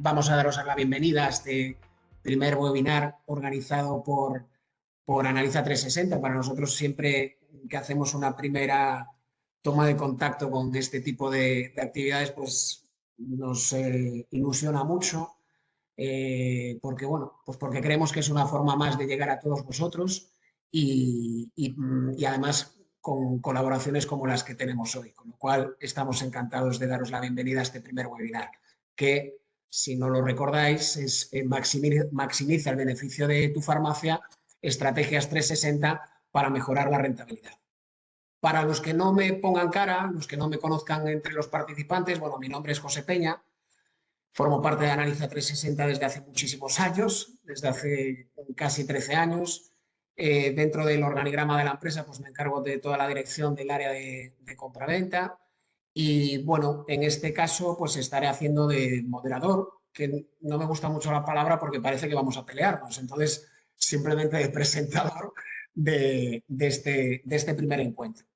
Vamos a daros la bienvenida a este primer webinar organizado por Analiza 360. Para nosotros siempre que hacemos una primera toma de contacto con este tipo de actividades, pues nos ilusiona mucho, porque, bueno, pues porque creemos que es una forma más de llegar a todos vosotros y además con colaboraciones como las que tenemos hoy, con lo cual estamos encantados de daros la bienvenida a este primer webinar, que si no lo recordáis, es maximiza el beneficio de tu farmacia, estrategias 360 para mejorar la rentabilidad. Para los que no me pongan cara, los que no me conozcan entre los participantes, bueno, mi nombre es José Peña, formo parte de Analiza 360 desde hace muchísimos años, desde hace casi 13 años. Dentro del organigrama de la empresa, pues me encargo de toda la dirección del área de compraventa. Y bueno, en este caso, pues estaré haciendo de moderador, que no me gusta mucho la palabra porque parece que vamos a pelearnos. Entonces, simplemente de presentador de este primer encuentro.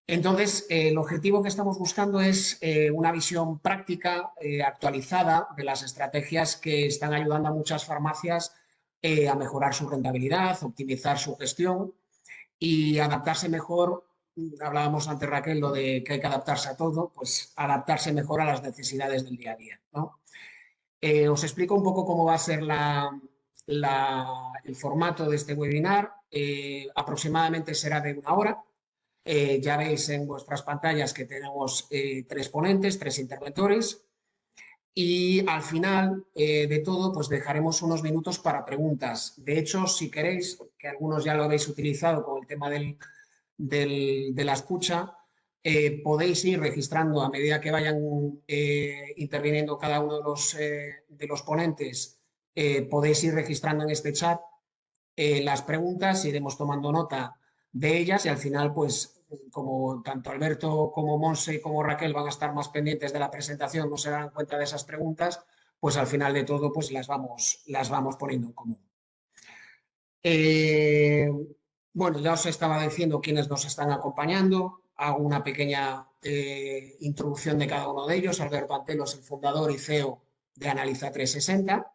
Entonces, el objetivo que estamos buscando es una visión práctica, actualizada de las estrategias que están ayudando a muchas farmacias a mejorar su rentabilidad, optimizar su gestión y adaptarse mejor. Hablábamos antes, Raquel, lo de que hay que adaptarse a todo, pues adaptarse mejor a las necesidades del día a día, ¿no? Os explico un poco cómo va a ser el formato de este webinar. Aproximadamente será de una hora. Ya veis en vuestras pantallas que tenemos tres ponentes, tres interventores. Y al final de todo, pues dejaremos unos minutos para preguntas. De hecho, si queréis, que algunos ya lo habéis utilizado con el tema de la escucha, podéis ir registrando a medida que vayan interviniendo cada uno de los ponentes, podéis ir registrando en este chat las preguntas, iremos tomando nota de ellas y al final, pues como tanto Alberto como Monse como Raquel van a estar más pendientes de la presentación, no se dan cuenta de esas preguntas, pues al final de todo pues las vamos poniendo en común. Bueno, ya os estaba diciendo quiénes nos están acompañando. Hago una pequeña introducción de cada uno de ellos. Alberto Antelo es el fundador y CEO de Analiza 360,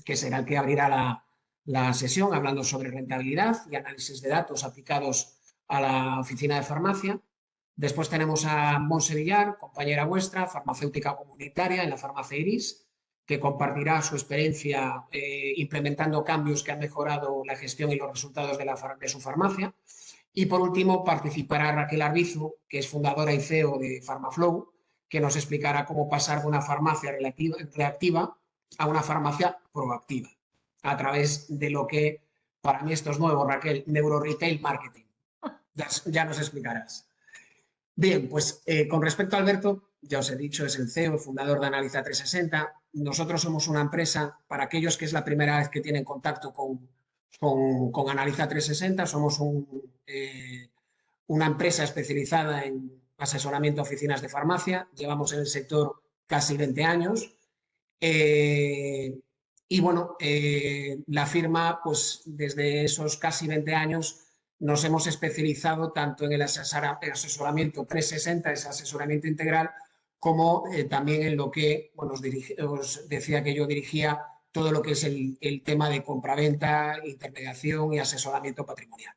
que será el que abrirá la sesión hablando sobre rentabilidad y análisis de datos aplicados a la oficina de farmacia. Después tenemos a Monse Villar, compañera vuestra, farmacéutica comunitaria en la farmacia Iris, que compartirá su experiencia implementando cambios que han mejorado la gestión y los resultados de su farmacia. Y por último, participará Raquel Arbizu, que es fundadora y CEO de PharmaFlow, que nos explicará cómo pasar de una farmacia reactiva a una farmacia proactiva, a través de lo que, para mí esto es nuevo, Raquel, Neuro-Retail Marketing. Ya nos explicarás. Bien, pues con respecto a Alberto, ya os he dicho, es el CEO, el fundador de Analiza 360. Nosotros somos una empresa, para aquellos que es la primera vez que tienen contacto con Analiza 360, somos una empresa especializada en asesoramiento a oficinas de farmacia. Llevamos en el sector casi 20 años. Y bueno, la firma, pues desde esos casi 20 años nos hemos especializado tanto en el asesoramiento 360, ese asesoramiento integral, como también en lo que, bueno, os decía que yo dirigía todo lo que es el tema de compraventa, intermediación y asesoramiento patrimonial.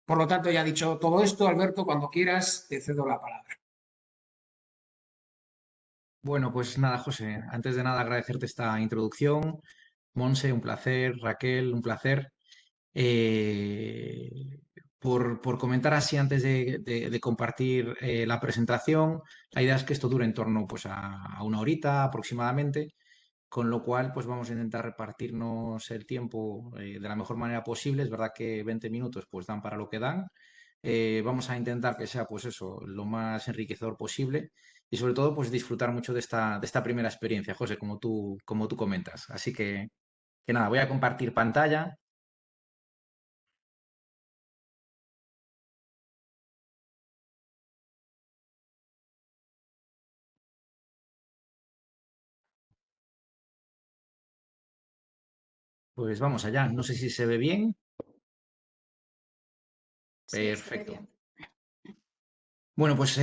Por lo tanto, ya dicho todo esto, Alberto, cuando quieras, te cedo la palabra. Bueno, pues nada, José, antes de nada agradecerte esta introducción. Monse, un placer. Raquel, un placer. Eh, por comentar así antes de compartir la presentación, la idea es que esto dure en torno pues, a una horita aproximadamente, con lo cual pues vamos a intentar repartirnos el tiempo de la mejor manera posible. Es verdad que 20 minutos pues dan para lo que dan. Vamos a intentar que sea pues eso, lo más enriquecedor posible y sobre todo pues disfrutar mucho de esta primera experiencia, José, como tú comentas. Así que nada, voy a compartir pantalla. Pues vamos allá. No sé si se ve bien. Sí, se ve Perfecto. bien. Bueno, pues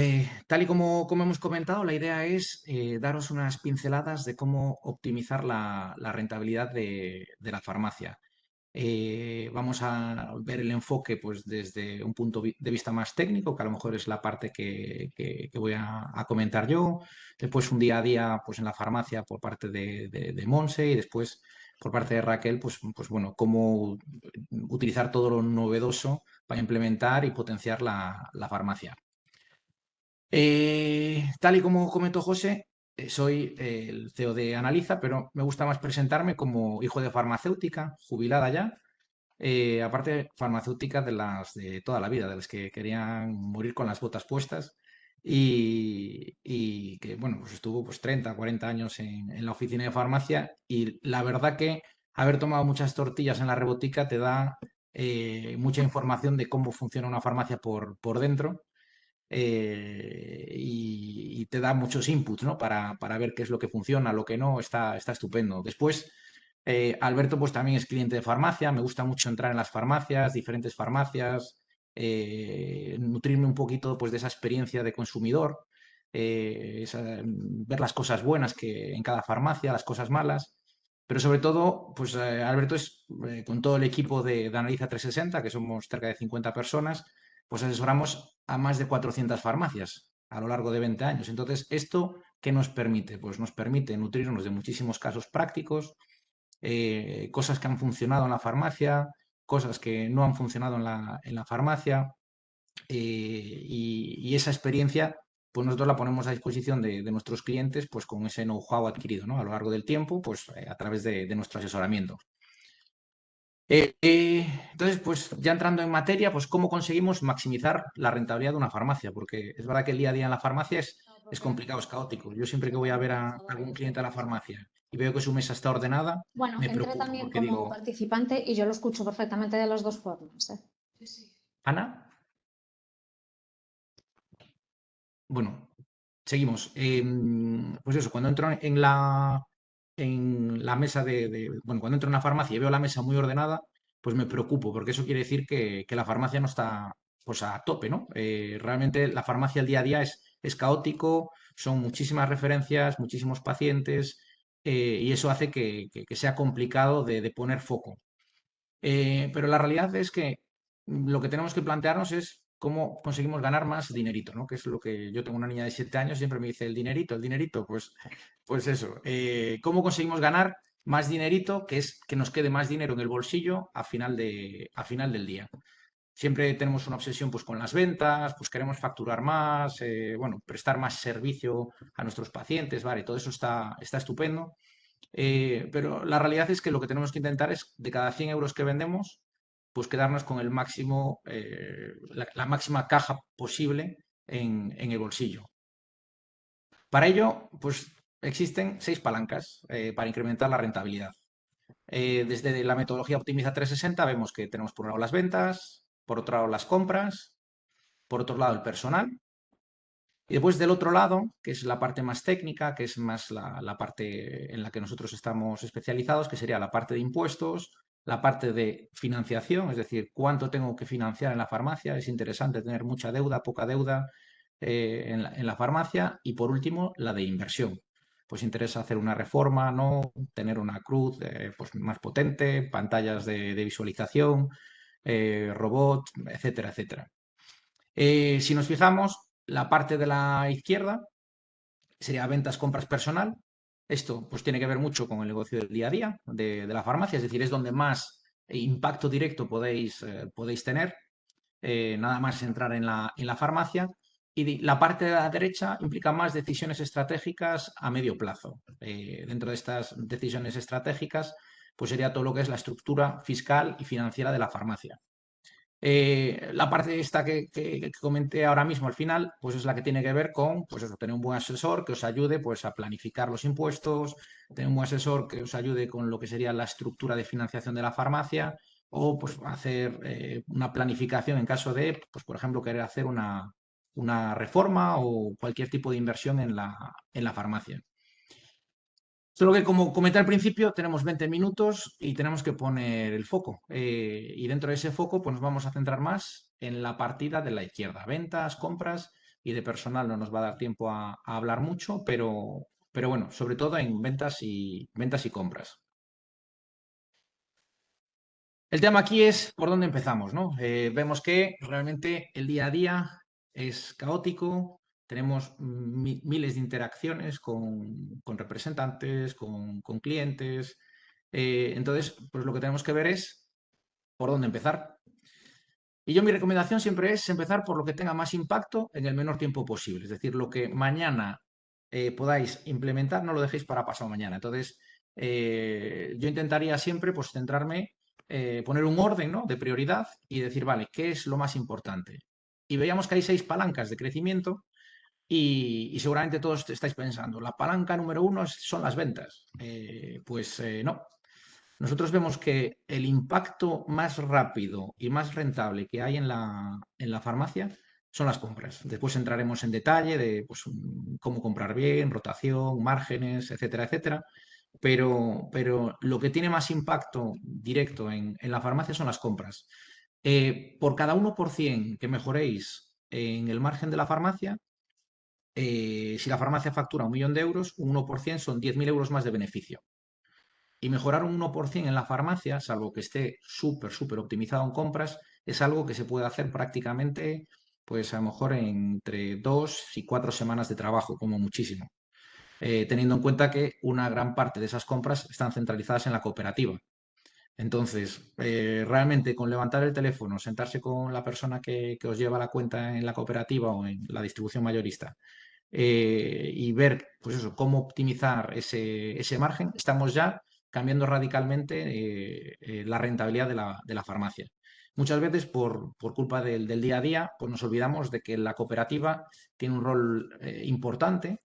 tal y como hemos comentado, la idea es daros unas pinceladas de cómo optimizar la rentabilidad de la farmacia. Vamos a ver el enfoque pues, desde un punto de vista más técnico, que a lo mejor es la parte que voy a comentar yo. Después un día a día pues, en la farmacia por parte de Monse y después por parte de Raquel, pues bueno, cómo utilizar todo lo novedoso para implementar y potenciar la farmacia. Tal y como comentó José, soy el CEO de Analiza, pero me gusta más presentarme como hijo de farmacéutica, jubilada ya, aparte farmacéutica de las de toda la vida, de las que querían morir con las botas puestas y que, bueno, pues estuvo pues 30, 40 años en la oficina de farmacia y la verdad que haber tomado muchas tortillas en la rebotica te da mucha información de cómo funciona una farmacia por dentro y te da muchos inputs, ¿no? Para ver qué es lo que funciona, lo que no, está estupendo. Después, Alberto pues también es cliente de farmacia, me gusta mucho entrar en las farmacias, diferentes farmacias, nutrirme un poquito pues de esa experiencia de consumidor, ver las cosas buenas que en cada farmacia, las cosas malas. Pero sobre todo, pues Alberto es con todo el equipo de Analiza 360, que somos cerca de 50 personas, pues asesoramos a más de 400 farmacias a lo largo de 20 años. Entonces, ¿esto qué nos permite? Pues nos permite nutrirnos de muchísimos casos prácticos, cosas que han funcionado en la farmacia, cosas que no han funcionado en la farmacia, y esa experiencia, pues nosotros la ponemos a disposición de nuestros clientes, pues con ese know-how adquirido, ¿no? A lo largo del tiempo, pues a través de nuestro asesoramiento. Entonces, pues ya entrando en materia, pues cómo conseguimos maximizar la rentabilidad de una farmacia, porque es verdad que el día a día en la farmacia es complicado, es caótico. Yo siempre que voy a ver a algún cliente a la farmacia y veo que su mesa está ordenada, Bueno, me entré preocupo también porque como digo, participante y yo lo escucho perfectamente de las dos formas, ¿eh? Ana, bueno, seguimos. Pues eso, cuando entro en la mesa bueno, cuando entro en la farmacia y veo la mesa muy ordenada, pues me preocupo, porque eso quiere decir que la farmacia no está pues a tope, ¿no? Realmente la farmacia el día a día es caótico, son muchísimas referencias, muchísimos pacientes, y eso hace que sea complicado de poner foco. Pero la realidad es que lo que tenemos que plantearnos es cómo conseguimos ganar más dinerito, ¿no? Que es lo que yo tengo una niña de 7 años, siempre me dice el dinerito, pues eso. ¿Cómo conseguimos ganar más dinerito, que es que nos quede más dinero en el bolsillo a final del día? Siempre tenemos una obsesión pues, con las ventas, pues queremos facturar más, bueno, prestar más servicio a nuestros pacientes, ¿vale? Todo eso está estupendo. Pero la realidad es que lo que tenemos que intentar es, de cada 100 euros que vendemos, pues quedarnos con el máximo, la máxima caja posible en el bolsillo. Para ello, pues existen 6 palancas para incrementar la rentabilidad. Desde la metodología Optimiza 360 vemos que tenemos por un lado las ventas, por otro lado las compras, por otro lado el personal. Y después del otro lado, que es la parte más técnica, que es más la parte en la que nosotros estamos especializados, que sería la parte de impuestos, la parte de financiación, es decir, cuánto tengo que financiar en la farmacia. Es interesante tener mucha deuda, poca deuda en la farmacia. Y por último, la de inversión. Pues interesa hacer una reforma, ¿no? Tener una cruz pues más potente, pantallas de visualización, robot, etcétera, etcétera. Si nos fijamos, la parte de la izquierda sería ventas, compras personal. Esto pues tiene que ver mucho con el negocio del día a día de la farmacia, es decir, es donde más impacto directo podéis tener, nada más entrar en la farmacia. Y la parte de la derecha implica más decisiones estratégicas a medio plazo. Dentro de estas decisiones estratégicas, pues sería todo lo que es la estructura fiscal y financiera de la farmacia. La parte esta que comenté ahora mismo al final, pues es la que tiene que ver con, pues eso, tener un buen asesor que os ayude pues a planificar los impuestos, tener un buen asesor que os ayude con lo que sería la estructura de financiación de la farmacia o pues hacer una planificación en caso de, pues por ejemplo, querer hacer una reforma o cualquier tipo de inversión en la farmacia. Solo que, como comenté al principio, tenemos 20 minutos y tenemos que poner el foco. Y dentro de ese foco, pues nos vamos a centrar más en la partida de la izquierda, ventas, compras. y de personal no nos va a dar tiempo a hablar mucho, pero bueno, sobre todo en ventas y compras. El tema aquí es por dónde empezamos, ¿no? Vemos que realmente el día a día es caótico, tenemos miles de interacciones con representantes, con clientes. Entonces, pues lo que tenemos que ver es por dónde empezar. Y yo mi recomendación siempre es empezar por lo que tenga más impacto en el menor tiempo posible. Es decir, lo que mañana podáis implementar, no lo dejéis para pasado mañana. Entonces, yo intentaría siempre pues, centrarme, poner un orden, ¿no?, de prioridad y decir, vale, ¿qué es lo más importante? Y veíamos que hay 6 palancas de crecimiento y seguramente todos estáis pensando, la palanca número 1 son las ventas. No. Nosotros vemos que el impacto más rápido y más rentable que hay en la farmacia son las compras. Después entraremos en detalle de pues, cómo comprar bien, rotación, márgenes, etcétera, etcétera. Pero lo que tiene más impacto directo en la farmacia son las compras. Por cada 1% que mejoréis en el margen de la farmacia, si la farmacia factura 1.000.000 de euros, un 1% son 10.000 euros más de beneficio. Y mejorar un 1% en la farmacia, salvo que esté súper optimizado en compras, es algo que se puede hacer prácticamente, pues a lo mejor entre 2 y 4 semanas de trabajo, como muchísimo. Teniendo en cuenta que una gran parte de esas compras están centralizadas en la cooperativa. Entonces, realmente con levantar el teléfono, sentarse con la persona que os lleva la cuenta en la cooperativa o en la distribución mayorista y ver, pues eso, cómo optimizar ese margen, estamos ya cambiando radicalmente la rentabilidad de la farmacia. Muchas veces, por culpa del día a día, pues nos olvidamos de que la cooperativa tiene un rol importante,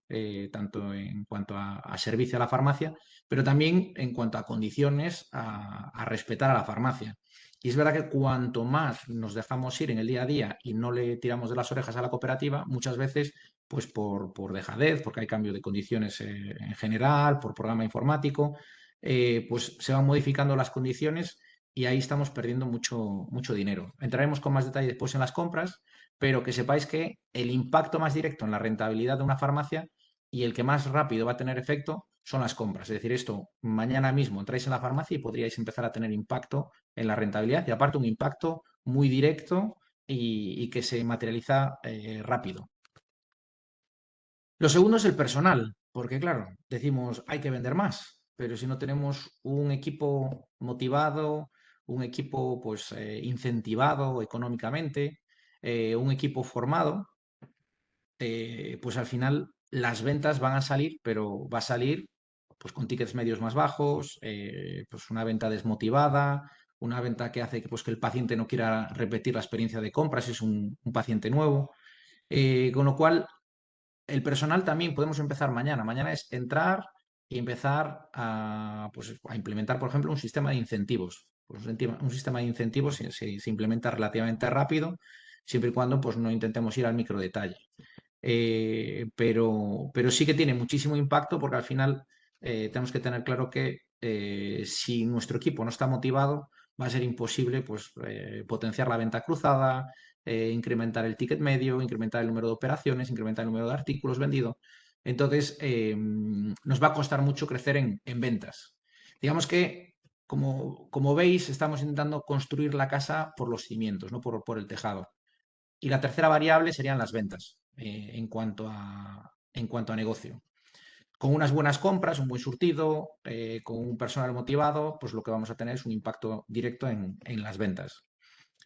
tanto en cuanto a servicio a la farmacia, pero también en cuanto a condiciones a respetar a la farmacia. Y es verdad que cuanto más nos dejamos ir en el día a día y no le tiramos de las orejas a la cooperativa, muchas veces pues por dejadez, porque hay cambio de condiciones en general, por programa informático, pues se van modificando las condiciones y ahí estamos perdiendo mucho dinero. Entraremos con más detalle después en las compras, pero que sepáis que el impacto más directo en la rentabilidad de una farmacia y el que más rápido va a tener efecto son las compras. Es decir, esto mañana mismo entráis en la farmacia y podríais empezar a tener impacto en la rentabilidad y aparte un impacto muy directo y que se materializa rápido. Lo segundo es el personal, porque claro, decimos hay que vender más, pero si no tenemos un equipo motivado, un equipo pues incentivado económicamente, un equipo formado, pues al final las ventas van a salir, pero va a salir pues con tickets medios más bajos, pues una venta desmotivada, una venta que hace que, pues, que el paciente no quiera repetir la experiencia de compra si es un paciente nuevo. Con lo cual, el personal también podemos empezar mañana. Mañana es entrar y empezar pues, a implementar, por ejemplo, un sistema de incentivos. Pues un sistema de incentivos se implementa relativamente rápido, siempre y cuando pues, no intentemos ir al micro detalle. Pero sí que tiene muchísimo impacto porque al final tenemos que tener claro que si nuestro equipo no está motivado, va a ser imposible pues, potenciar la venta cruzada, incrementar el ticket medio, incrementar el número de operaciones, incrementar el número de artículos vendidos. Entonces, nos va a costar mucho crecer en ventas. Digamos que, como veis, estamos intentando construir la casa por los cimientos, no por el tejado. Y la tercera variable serían las ventas en cuanto a negocio. Con unas buenas compras, un buen surtido, con un personal motivado, pues lo que vamos a tener es un impacto directo en las ventas.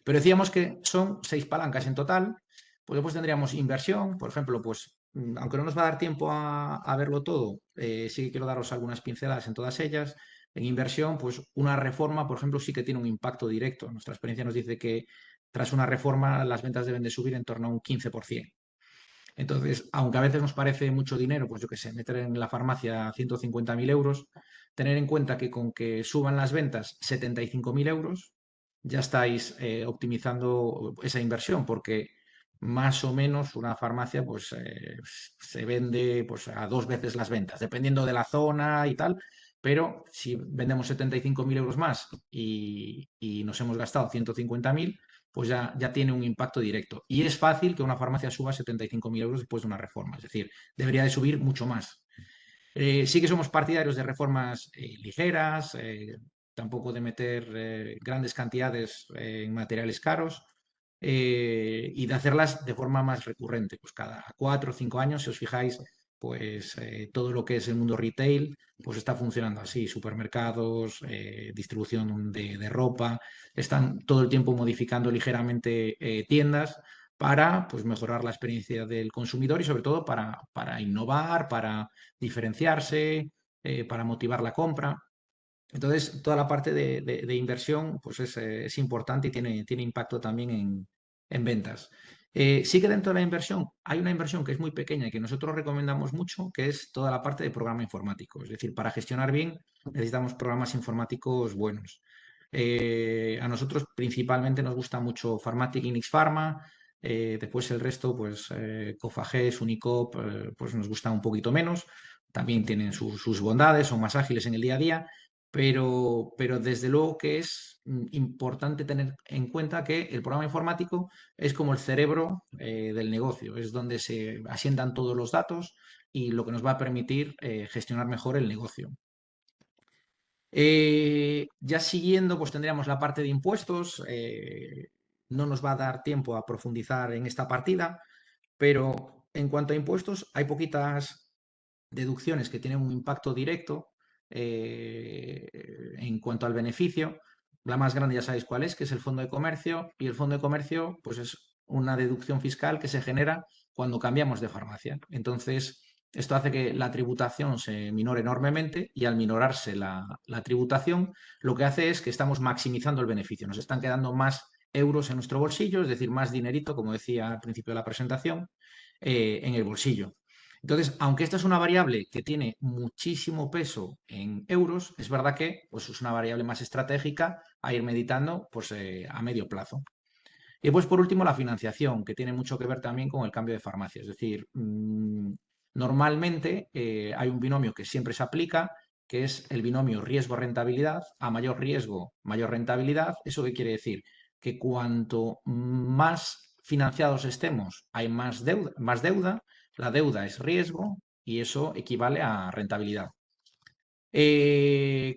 Pero decíamos que son 6 palancas en total, pues después tendríamos inversión, por ejemplo, pues aunque no nos va a dar tiempo a verlo todo, sí que quiero daros algunas pinceladas en todas ellas. En inversión, pues una reforma, por ejemplo, sí que tiene un impacto directo. Nuestra experiencia nos dice que tras una reforma las ventas deben de subir en torno a un 15%. Entonces, aunque a veces nos parece mucho dinero, pues yo qué sé, meter en la farmacia 150.000 euros, tener en cuenta que con que suban las ventas 75.000 euros, ya estáis optimizando esa inversión, porque más o menos una farmacia pues se vende pues, a 2 veces las ventas, dependiendo de la zona y tal, pero si vendemos 75.000 euros más y nos hemos gastado 150.000, pues ya tiene un impacto directo. Y es fácil que una farmacia suba 75.000 euros después de una reforma, es decir, debería de subir mucho más. Sí que somos partidarios de reformas ligeras, tampoco de meter grandes cantidades en materiales caros y de hacerlas de forma más recurrente. Pues cada 4 o 5 años, si os fijáis, pues todo lo que es el mundo retail pues está funcionando así. Supermercados, distribución de ropa, están todo el tiempo modificando ligeramente tiendas para pues, mejorar la experiencia del consumidor y sobre todo para innovar, para diferenciarse, para motivar la compra. Entonces, toda la parte de inversión pues es importante y tiene impacto también en ventas. Sí que dentro de la inversión hay una inversión que es muy pequeña y que nosotros recomendamos mucho, que es toda la parte de programa informático. Es decir, para gestionar bien necesitamos programas informáticos buenos. A nosotros principalmente nos gusta mucho Pharmatic y Nix Pharma. Después el resto, pues Cofages, Unicop, pues nos gusta un poquito menos. También tienen sus bondades, son más ágiles en el día a día, pero desde luego que es importante tener en cuenta que el programa informático es como el cerebro del negocio, es donde se asientan todos los datos y lo que nos va a permitir gestionar mejor el negocio. Ya siguiendo, pues tendríamos la parte de impuestos. No nos va a dar tiempo a profundizar en esta partida, pero en cuanto a impuestos, hay poquitas deducciones que tienen un impacto directo en cuanto al beneficio. La más grande ya sabéis cuál es, que es el fondo de comercio, y el fondo de comercio pues es una deducción fiscal que se genera cuando cambiamos de farmacia. Entonces, esto hace que la tributación se minore enormemente y al minorarse la tributación, lo que hace es que estamos maximizando el beneficio. Nos están quedando más euros en nuestro bolsillo, es decir, más dinerito, como decía al principio de la presentación, en el bolsillo. Entonces, aunque esta es una variable que tiene muchísimo peso en euros, es verdad que pues, es una variable más estratégica a ir meditando pues, a medio plazo. Y después, por último, la financiación, que tiene mucho que ver también con el cambio de farmacia. Es decir, normalmente hay un binomio que siempre se aplica, que es el binomio riesgo-rentabilidad. A mayor riesgo, mayor rentabilidad. ¿Eso qué quiere decir? Que cuanto más financiados estemos, hay más deuda, la deuda es riesgo y eso equivale a rentabilidad.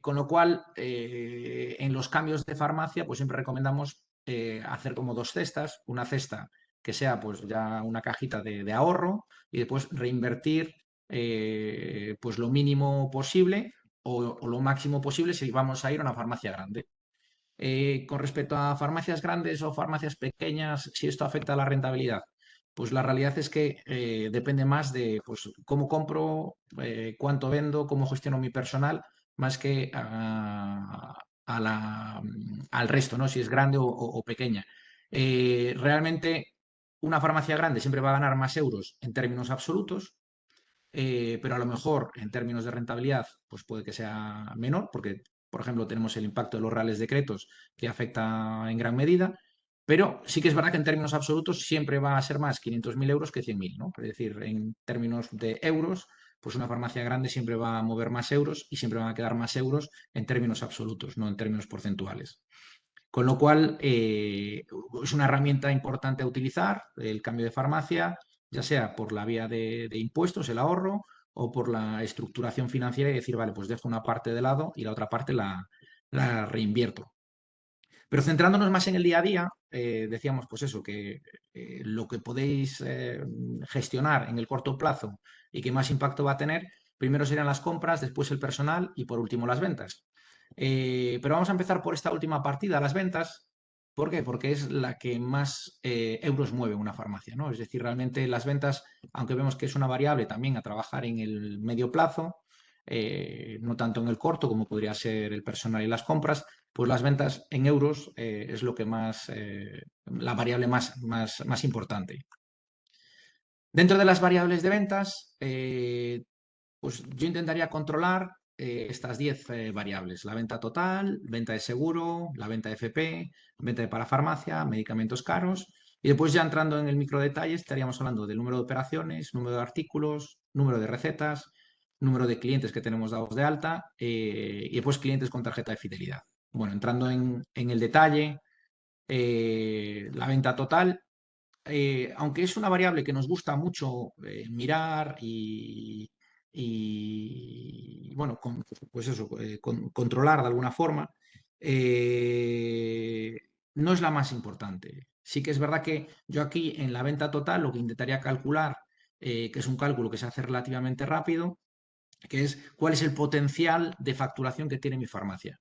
Con lo cual, en los cambios de farmacia, pues siempre recomendamos hacer como dos cestas, una cesta que sea pues ya una cajita de ahorro y después reinvertir pues lo mínimo posible o lo máximo posible si vamos a ir a una farmacia grande. Con respecto a farmacias grandes o farmacias pequeñas, si esto afecta a la rentabilidad, pues la realidad es que depende más de pues, cómo compro, cuánto vendo, cómo gestiono mi personal, más que al resto, ¿no? Si es grande o pequeña. Realmente una farmacia grande siempre va a ganar más euros en términos absolutos, pero a lo mejor en términos de rentabilidad, pues puede que sea menor, porque, por ejemplo, tenemos el impacto de los reales decretos que afecta en gran medida, pero sí que es verdad que en términos absolutos siempre va a ser más 500.000 euros que 100.000, ¿no? Es decir, en términos de euros, pues una farmacia grande siempre va a mover más euros y siempre van a quedar más euros en términos absolutos, no en términos porcentuales. Con lo cual, es una herramienta importante a utilizar, el cambio de farmacia, ya sea por la vía de impuestos, el ahorro, o por la estructuración financiera y decir, vale, pues dejo una parte de lado y la otra parte la reinvierto. Pero centrándonos más en el día a día, decíamos pues eso, que lo que podéis gestionar en el corto plazo y que más impacto va a tener, primero serían las compras, después el personal y por último las ventas. Pero vamos a empezar por esta última partida, las ventas. ¿Por qué? Porque es la que más euros mueve una farmacia, ¿no? Es decir, realmente las ventas, aunque vemos que es una variable también a trabajar en el medio plazo, no tanto en el corto como podría ser el personal y las compras, pues las ventas en euros es lo que más, la variable más importante. Dentro de las variables de ventas, pues yo intentaría controlar estas 10 variables. La venta total, venta de seguro, la venta de FP, venta de parafarmacia, medicamentos caros. Y después ya entrando en el micro detalle estaríamos hablando del número de operaciones, número de artículos, número de recetas, número de clientes que tenemos dados de alta y después clientes con tarjeta de fidelidad. Bueno, entrando en el detalle, La venta total, aunque es una variable que nos gusta mucho mirar bueno, pues eso, controlar de alguna forma, eh, no es la más importante. Sí que es verdad que yo aquí en la venta total lo que intentaría calcular, que es un cálculo que se hace relativamente rápido, que es cuál es el potencial de facturación que tiene mi farmacia.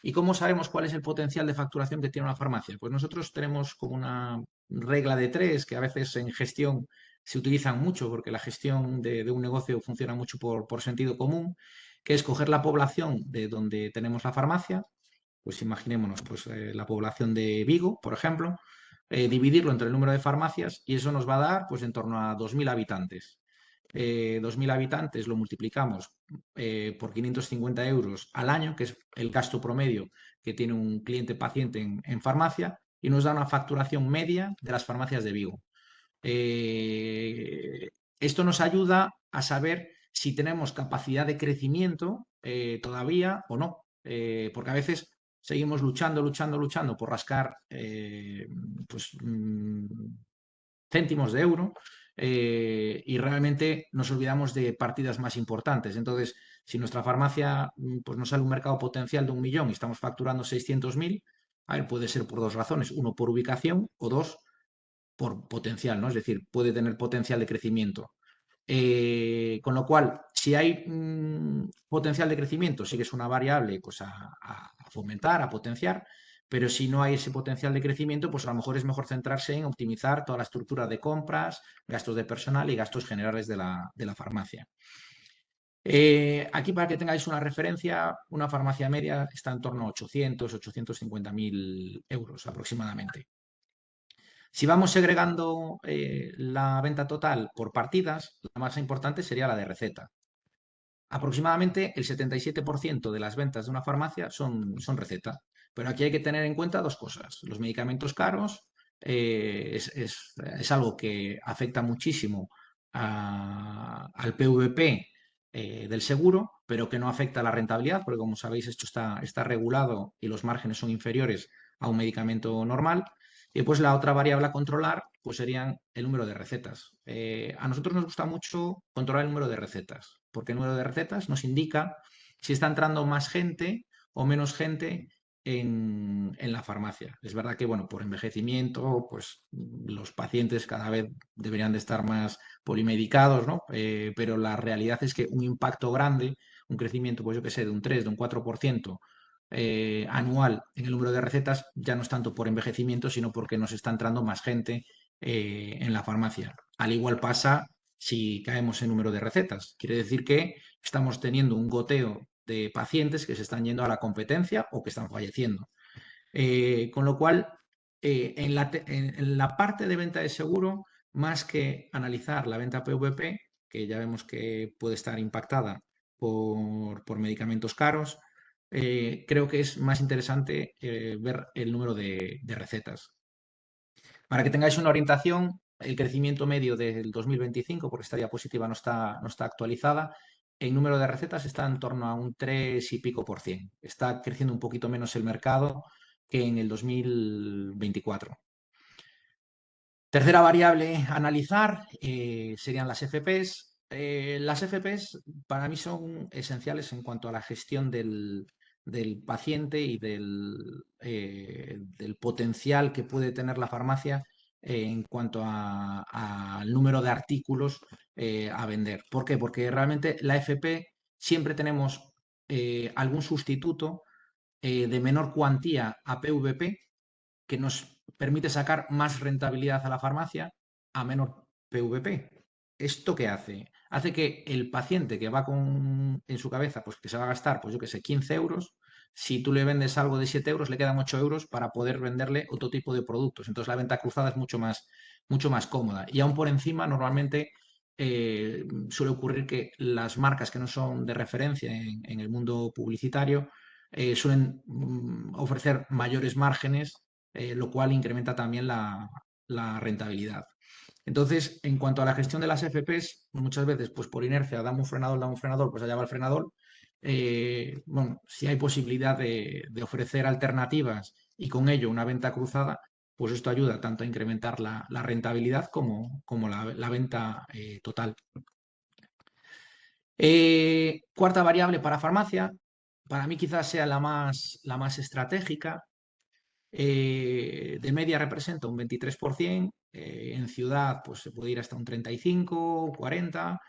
¿Y cómo sabemos cuál es el potencial de facturación que tiene una farmacia? Pues nosotros tenemos como una regla de tres que a veces en gestión se utilizan mucho porque la gestión de un negocio funciona mucho por sentido común, que es coger la población de donde tenemos la farmacia, pues imaginémonos pues, la población de Vigo, por ejemplo, dividirlo entre el número de farmacias y eso nos va a dar pues en torno a 2.000 habitantes. 2.000 habitantes lo multiplicamos por 550 euros al año, que es el gasto promedio que tiene un cliente paciente en farmacia, y nos da una facturación media de las farmacias de Vigo. Esto nos ayuda a saber si tenemos capacidad de crecimiento todavía o no, porque a veces seguimos luchando por rascar pues, céntimos de euro y realmente nos olvidamos de partidas más importantes. Entonces, si nuestra farmacia pues nos sale un mercado potencial de 1.000.000 y estamos facturando 600.000, a ver, puede ser por dos razones. Uno, por ubicación o dos, por potencial, ¿no? Es decir, puede tener potencial de crecimiento. Con lo cual, si hay potencial de crecimiento, sí que es una variable pues, a fomentar, a potenciar, pero si no hay ese potencial de crecimiento, pues a lo mejor es mejor centrarse en optimizar toda la estructura de compras, gastos de personal y gastos generales de la farmacia. Aquí, para que tengáis una referencia, una farmacia media está en torno a 850.000 euros aproximadamente. Si vamos segregando la venta total por partidas, la más importante sería la de receta. Aproximadamente el 77% de las ventas de una farmacia son receta, pero aquí hay que tener en cuenta dos cosas. Los medicamentos caros es algo que afecta muchísimo al PVP del seguro, pero que no afecta a la rentabilidad, porque como sabéis esto está regulado y los márgenes son inferiores a un medicamento normal. Y pues la otra variable a controlar pues serían el número de recetas. A nosotros nos gusta mucho controlar el número de recetas, porque el número de recetas nos indica si está entrando más gente o menos gente en la farmacia. Es verdad que, bueno, por envejecimiento, pues los pacientes cada vez deberían de estar más polimedicados, ¿no? Pero la realidad es que un impacto grande, un crecimiento, pues yo que sé, de un 3, de un 4%, anual en el número de recetas ya no es tanto por envejecimiento, sino porque nos está entrando más gente en la farmacia. Al igual pasa si caemos en número de recetas. Quiere decir que estamos teniendo un goteo de pacientes que se están yendo a la competencia o que están falleciendo. Con lo cual, en la parte de venta de seguro, más que analizar la venta PVP, que ya vemos que puede estar impactada por medicamentos caros, creo que es más interesante ver el número de recetas. Para que tengáis una orientación, el crecimiento medio del 2025, porque esta diapositiva no está actualizada, el número de recetas está en torno a un 3 y pico por cien. Está creciendo un poquito menos el mercado que en el 2024. Tercera variable a analizar serían las FPs. Las FPs para mí son esenciales en cuanto a la gestión del paciente y del potencial que puede tener la farmacia en cuanto al número de artículos a vender. ¿Por qué? Porque realmente la FP siempre tenemos algún sustituto de menor cuantía a PVP que nos permite sacar más rentabilidad a la farmacia a menor PVP. ¿Esto qué hace? Hace que el paciente que va en su cabeza, pues que se va a gastar, pues yo que sé, 15 euros, si tú le vendes algo de 7 euros, le quedan 8 euros para poder venderle otro tipo de productos. Entonces la venta cruzada es mucho más cómoda. Y aún por encima, normalmente suele ocurrir que las marcas que no son de referencia en el mundo publicitario suelen ofrecer mayores márgenes lo cual incrementa también la rentabilidad. Entonces, en cuanto a la gestión de las FPs, muchas veces, pues por inercia, damos un frenador, pues allá va el frenador. Bueno, si hay posibilidad de ofrecer alternativas y con ello una venta cruzada, pues esto ayuda tanto a incrementar la rentabilidad como la venta total. Cuarta variable para farmacia, para mí quizás sea la más estratégica. De media representa un 23%, en ciudad pues se puede ir hasta un 35, 40,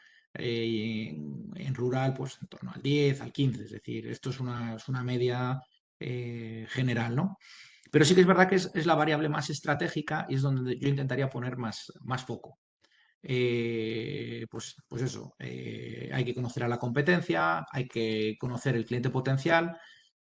y en rural pues en torno al 10, al 15, es decir, esto es una media general, ¿no? Pero sí que es verdad que es la variable más estratégica y es donde yo intentaría poner más foco. Pues eso, hay que conocer a la competencia, hay que conocer el cliente potencial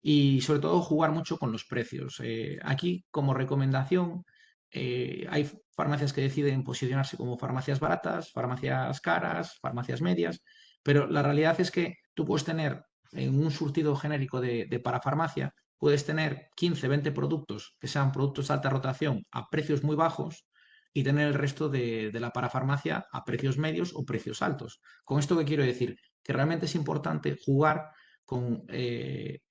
y sobre todo jugar mucho con los precios. Aquí, como recomendación, hay farmacias que deciden posicionarse como farmacias baratas, farmacias caras, farmacias medias, pero la realidad es que tú puedes tener en un surtido genérico de parafarmacia, puedes tener 15, 20 productos que sean productos de alta rotación a precios muy bajos y tener el resto de la parafarmacia a precios medios o precios altos. ¿Con esto qué quiero decir? Que realmente es importante jugar con que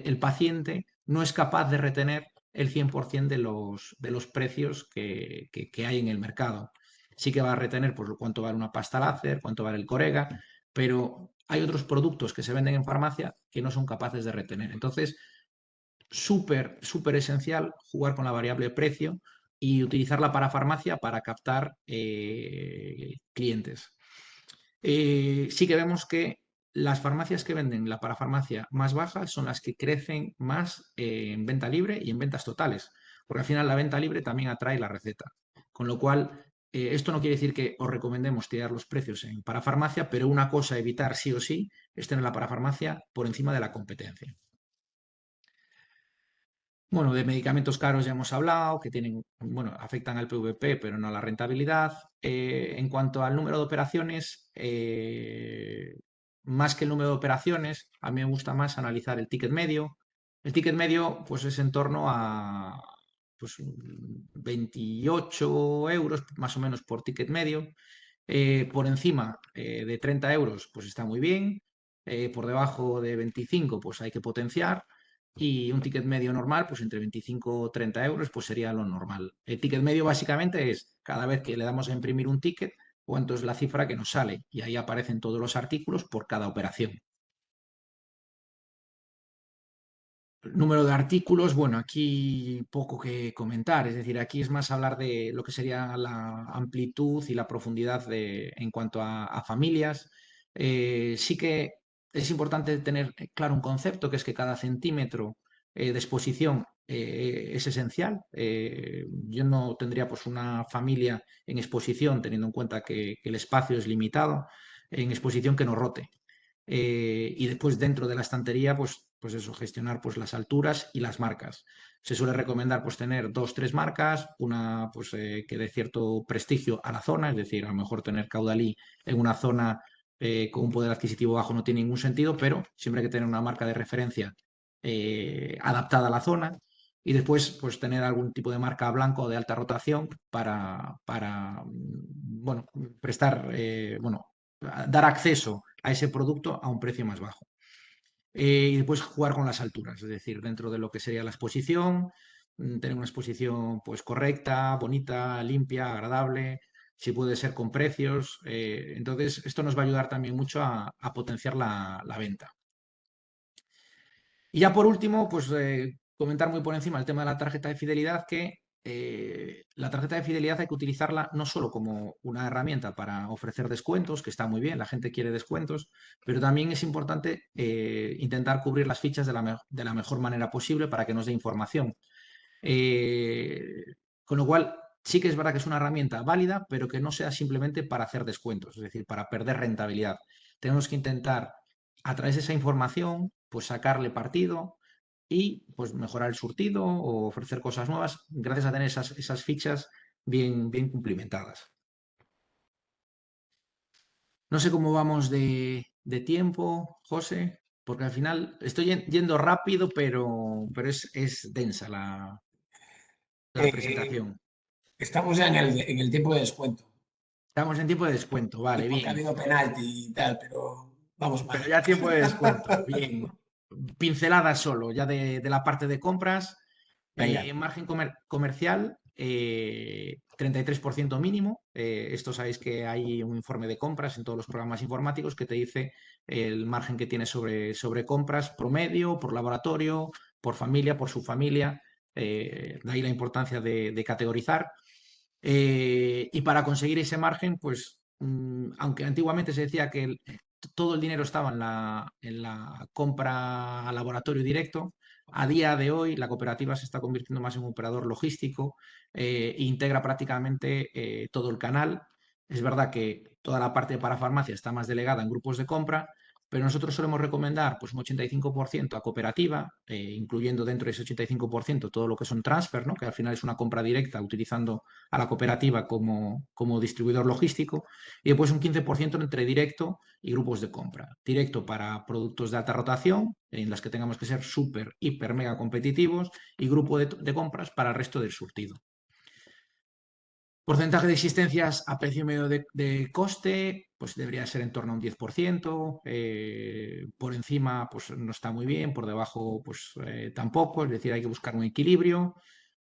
el paciente no es capaz de retener el 100% de los precios que hay en el mercado. Sí que va a retener pues, cuánto vale una pasta láser, cuánto vale el Corega, pero hay otros productos que se venden en farmacia que no son capaces de retener. Entonces, súper esencial jugar con la variable precio y utilizarla para farmacia para captar clientes. Sí que vemos que las farmacias que venden la parafarmacia más baja son las que crecen más en venta libre y en ventas totales, porque al final la venta libre también atrae la receta. Con lo cual, esto no quiere decir que os recomendemos tirar los precios en parafarmacia, pero una cosa a evitar sí o sí es tener la parafarmacia por encima de la competencia. Bueno, de medicamentos caros ya hemos hablado, que tienen, bueno, afectan al PVP, pero no a la rentabilidad. En cuanto al número de operaciones, más que el número de operaciones, a mí me gusta más analizar el ticket medio. El ticket medio, pues es en torno a pues, 28 euros más o menos por ticket medio. Por encima de 30 euros, pues está muy bien. Por debajo de 25, pues hay que potenciar. Y un ticket medio normal, pues entre 25 o 30 euros, pues sería lo normal. El ticket medio básicamente es cada vez que le damos a imprimir un ticket, cuánto es la cifra que nos sale. Y ahí aparecen todos los artículos por cada operación. Número de artículos, bueno, aquí poco que comentar, es decir, aquí es más hablar de lo que sería la amplitud y la profundidad en cuanto a familias. Sí que es importante tener claro un concepto, que es que cada centímetro de exposición es esencial. Yo no tendría pues una familia en exposición, teniendo en cuenta que el espacio es limitado, en exposición que no rote. Y después dentro de la estantería, pues eso, gestionar pues las alturas y las marcas. Se suele recomendar pues tener 2, 3 marcas, una pues que dé cierto prestigio a la zona, es decir, a lo mejor tener Caudalí en una zona con un poder adquisitivo bajo no tiene ningún sentido, pero siempre hay que tener una marca de referencia adaptada a la zona. Y después, pues tener algún tipo de marca blanco o de alta rotación para bueno, prestar, bueno, dar acceso a ese producto a un precio más bajo. Y después jugar con las alturas, es decir, dentro de lo que sería la exposición, tener una exposición pues correcta, bonita, limpia, agradable, si puede ser con precios. Entonces, esto nos va a ayudar también mucho a potenciar la venta. Y ya por último, pues comentar muy por encima el tema de la tarjeta de fidelidad, que la tarjeta de fidelidad hay que utilizarla no solo como una herramienta para ofrecer descuentos, que está muy bien, la gente quiere descuentos, pero también es importante intentar cubrir las fichas de la mejor manera posible para que nos dé información. Con lo cual, sí que es verdad que es una herramienta válida, pero que no sea simplemente para hacer descuentos, es decir, para perder rentabilidad. Tenemos que intentar, a través de esa información, pues sacarle partido y pues mejorar el surtido o ofrecer cosas nuevas gracias a tener esas fichas bien cumplimentadas. No sé cómo vamos de tiempo, José, porque al final estoy yendo rápido, pero es densa la Eh, presentación. estamos ya en el tiempo de descuento, Estamos en tiempo de descuento, vale, porque ha bien. habido penalti y tal, pero vamos Pero mal. ya tiempo de descuento, bien. Pinceladas solo, ya de la parte de compras. Margen comercial, 33% mínimo. Esto sabéis que hay un informe de compras en todos los programas informáticos que te dice el margen que tienes sobre compras promedio, por laboratorio, por familia, por subfamilia. De ahí la importancia de categorizar. Y para conseguir ese margen, pues, aunque antiguamente se decía que todo el dinero estaba en la compra a laboratorio directo, a día de hoy la cooperativa se está convirtiendo más en un operador logístico, e integra prácticamente todo el canal. Es verdad que toda la parte para farmacia está más delegada en grupos de compra, pero nosotros solemos recomendar pues, un 85% a cooperativa, incluyendo dentro de ese 85% todo lo que son transfer, ¿no? Que al final es una compra directa utilizando a la cooperativa como distribuidor logístico, y después un 15% entre directo y grupos de compra. Directo para productos de alta rotación, en las que tengamos que ser súper, hiper, mega competitivos, y grupo de compras para el resto del surtido. Porcentaje de existencias a precio medio de coste, pues debería ser en torno a un 10%. Por encima, pues no está muy bien, por debajo, pues tampoco. Es decir, hay que buscar un equilibrio.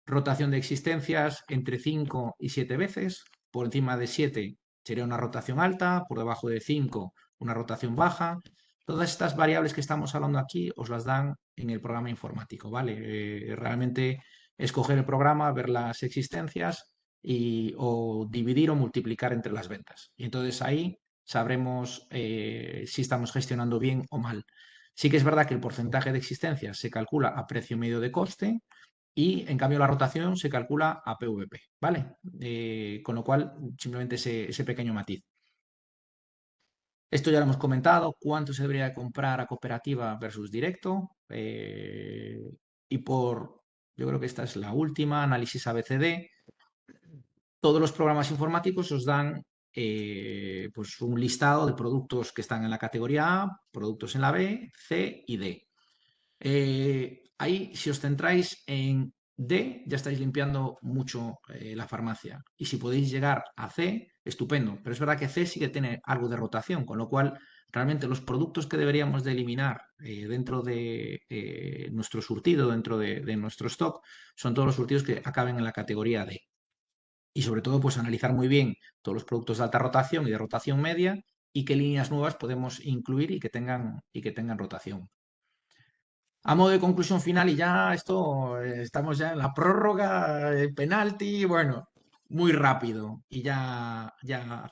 Rotación de existencias entre 5 y 7 veces. Por encima de 7 sería una rotación alta, por debajo de 5 una rotación baja. Todas estas variables que estamos hablando aquí os las dan en el programa informático, ¿vale? Realmente escoger el programa, ver las existencias o dividir o multiplicar entre las ventas. Y entonces ahí sabremos si estamos gestionando bien o mal. Sí que es verdad que el porcentaje de existencias se calcula a precio medio de coste y en cambio la rotación se calcula a PVP, ¿vale? Con lo cual, simplemente ese pequeño matiz. Esto ya lo hemos comentado, cuánto se debería comprar a cooperativa versus directo. Yo creo que esta es la última, análisis ABCD. Todos los programas informáticos os dan pues un listado de productos que están en la categoría A, productos en la B, C y D. Ahí, si os centráis en D, ya estáis limpiando mucho la farmacia. Y si podéis llegar a C, estupendo. Pero es verdad que C sí que tiene algo de rotación, con lo cual realmente los productos que deberíamos de eliminar dentro de nuestro surtido, dentro de nuestro stock, son todos los surtidos que acaben en la categoría D. Y sobre todo, pues analizar muy bien todos los productos de alta rotación y de rotación media y qué líneas nuevas podemos incluir y que tengan rotación. A modo de conclusión final, y ya esto, estamos ya en la prórroga, el penalti, bueno, muy rápido. Y ya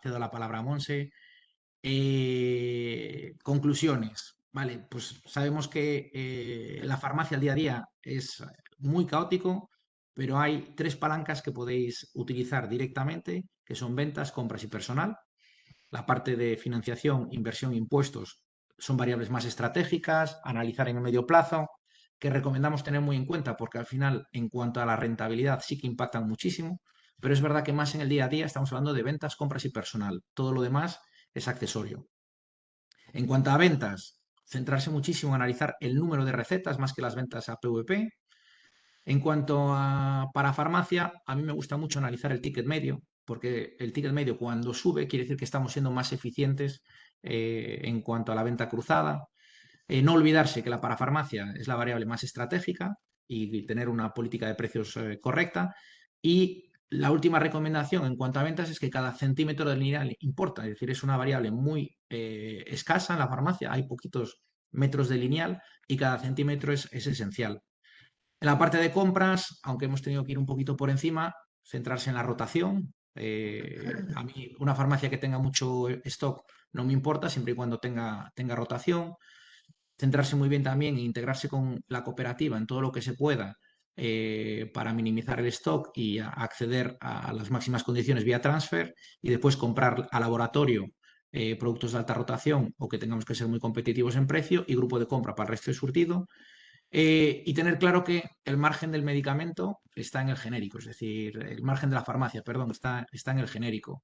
cedo la palabra a Monse. Conclusiones, vale, pues sabemos que la farmacia al día a día es muy caótico, pero hay 3 palancas que podéis utilizar directamente, que son ventas, compras y personal. La parte de financiación, inversión, impuestos son variables más estratégicas, analizar en el medio plazo, que recomendamos tener muy en cuenta porque al final, en cuanto a la rentabilidad, sí que impactan muchísimo, pero es verdad que más en el día a día estamos hablando de ventas, compras y personal. Todo lo demás es accesorio. En cuanto a ventas, centrarse muchísimo en analizar el número de recetas más que las ventas a PVP. En cuanto a para farmacia, a mí me gusta mucho analizar el ticket medio, porque el ticket medio cuando sube quiere decir que estamos siendo más eficientes en cuanto a la venta cruzada. No olvidarse que la parafarmacia es la variable más estratégica y tener una política de precios correcta. Y la última recomendación en cuanto a ventas es que cada centímetro de lineal importa, es decir, es una variable muy escasa en la farmacia, hay poquitos metros de lineal y cada centímetro es esencial. En la parte de compras, aunque hemos tenido que ir un poquito por encima, centrarse en la rotación. A mí una farmacia que tenga mucho stock no me importa, siempre y cuando tenga rotación. Centrarse muy bien también e integrarse con la cooperativa en todo lo que se pueda para minimizar el stock y acceder a las máximas condiciones vía transfer y después comprar a laboratorio productos de alta rotación o que tengamos que ser muy competitivos en precio y grupo de compra para el resto del surtido. Y tener claro que el margen del medicamento está en el genérico, es decir, el margen de la farmacia, perdón, está en el genérico.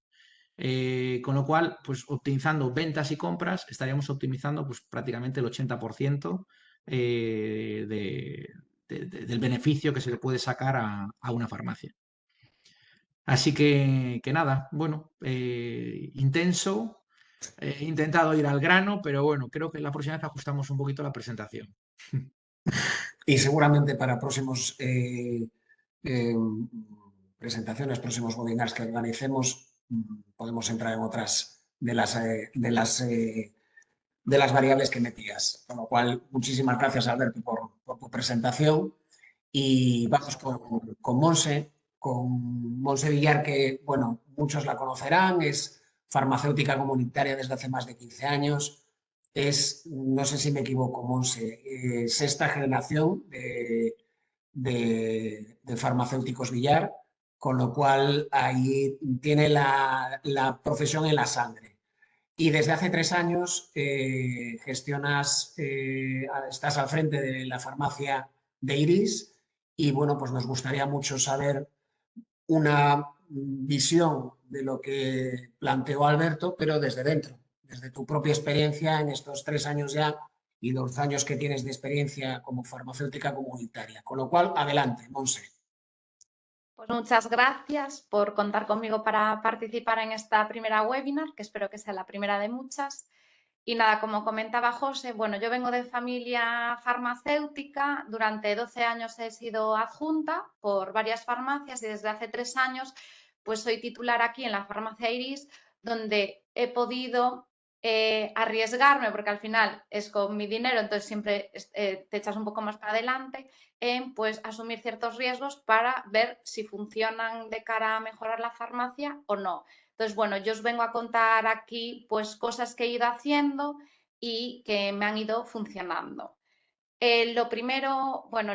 Con lo cual, pues optimizando ventas y compras, estaríamos optimizando pues, prácticamente el 80% del beneficio que se le puede sacar a una farmacia. Así que nada, bueno, intenso, he intentado ir al grano, pero bueno, creo que la próxima vez ajustamos un poquito la presentación. y seguramente para próximos presentaciones, próximos webinars que organicemos, podemos entrar en otras de las variables que metías. Con lo cual, muchísimas gracias, Alberto, por tu presentación. Y vamos con Monse Villar, que, bueno, muchos la conocerán, es farmacéutica comunitaria desde hace más de 15 años. Es, no sé si me equivoco, Monse, sexta generación de farmacéuticos Villar, con lo cual ahí tiene la profesión en la sangre. Y desde hace 3 años estás al frente de la farmacia de Iris y bueno, pues nos gustaría mucho saber una visión de lo que planteó Alberto, pero desde dentro, desde tu propia experiencia en estos 3 años ya y los años que tienes de experiencia como farmacéutica comunitaria. Con lo cual, adelante, Monse. Pues muchas gracias por contar conmigo para participar en esta primera webinar, que espero que sea la primera de muchas. Y nada, como comentaba José, bueno, yo vengo de familia farmacéutica, durante 12 años he sido adjunta por varias farmacias y desde hace 3 años pues soy titular aquí en la farmacia Iris, donde he podido arriesgarme, porque al final es con mi dinero, entonces siempre te echas un poco más para adelante, en pues asumir ciertos riesgos para ver si funcionan de cara a mejorar la farmacia o no. Entonces, bueno, yo os vengo a contar aquí pues cosas que he ido haciendo y que me han ido funcionando. Lo primero, bueno,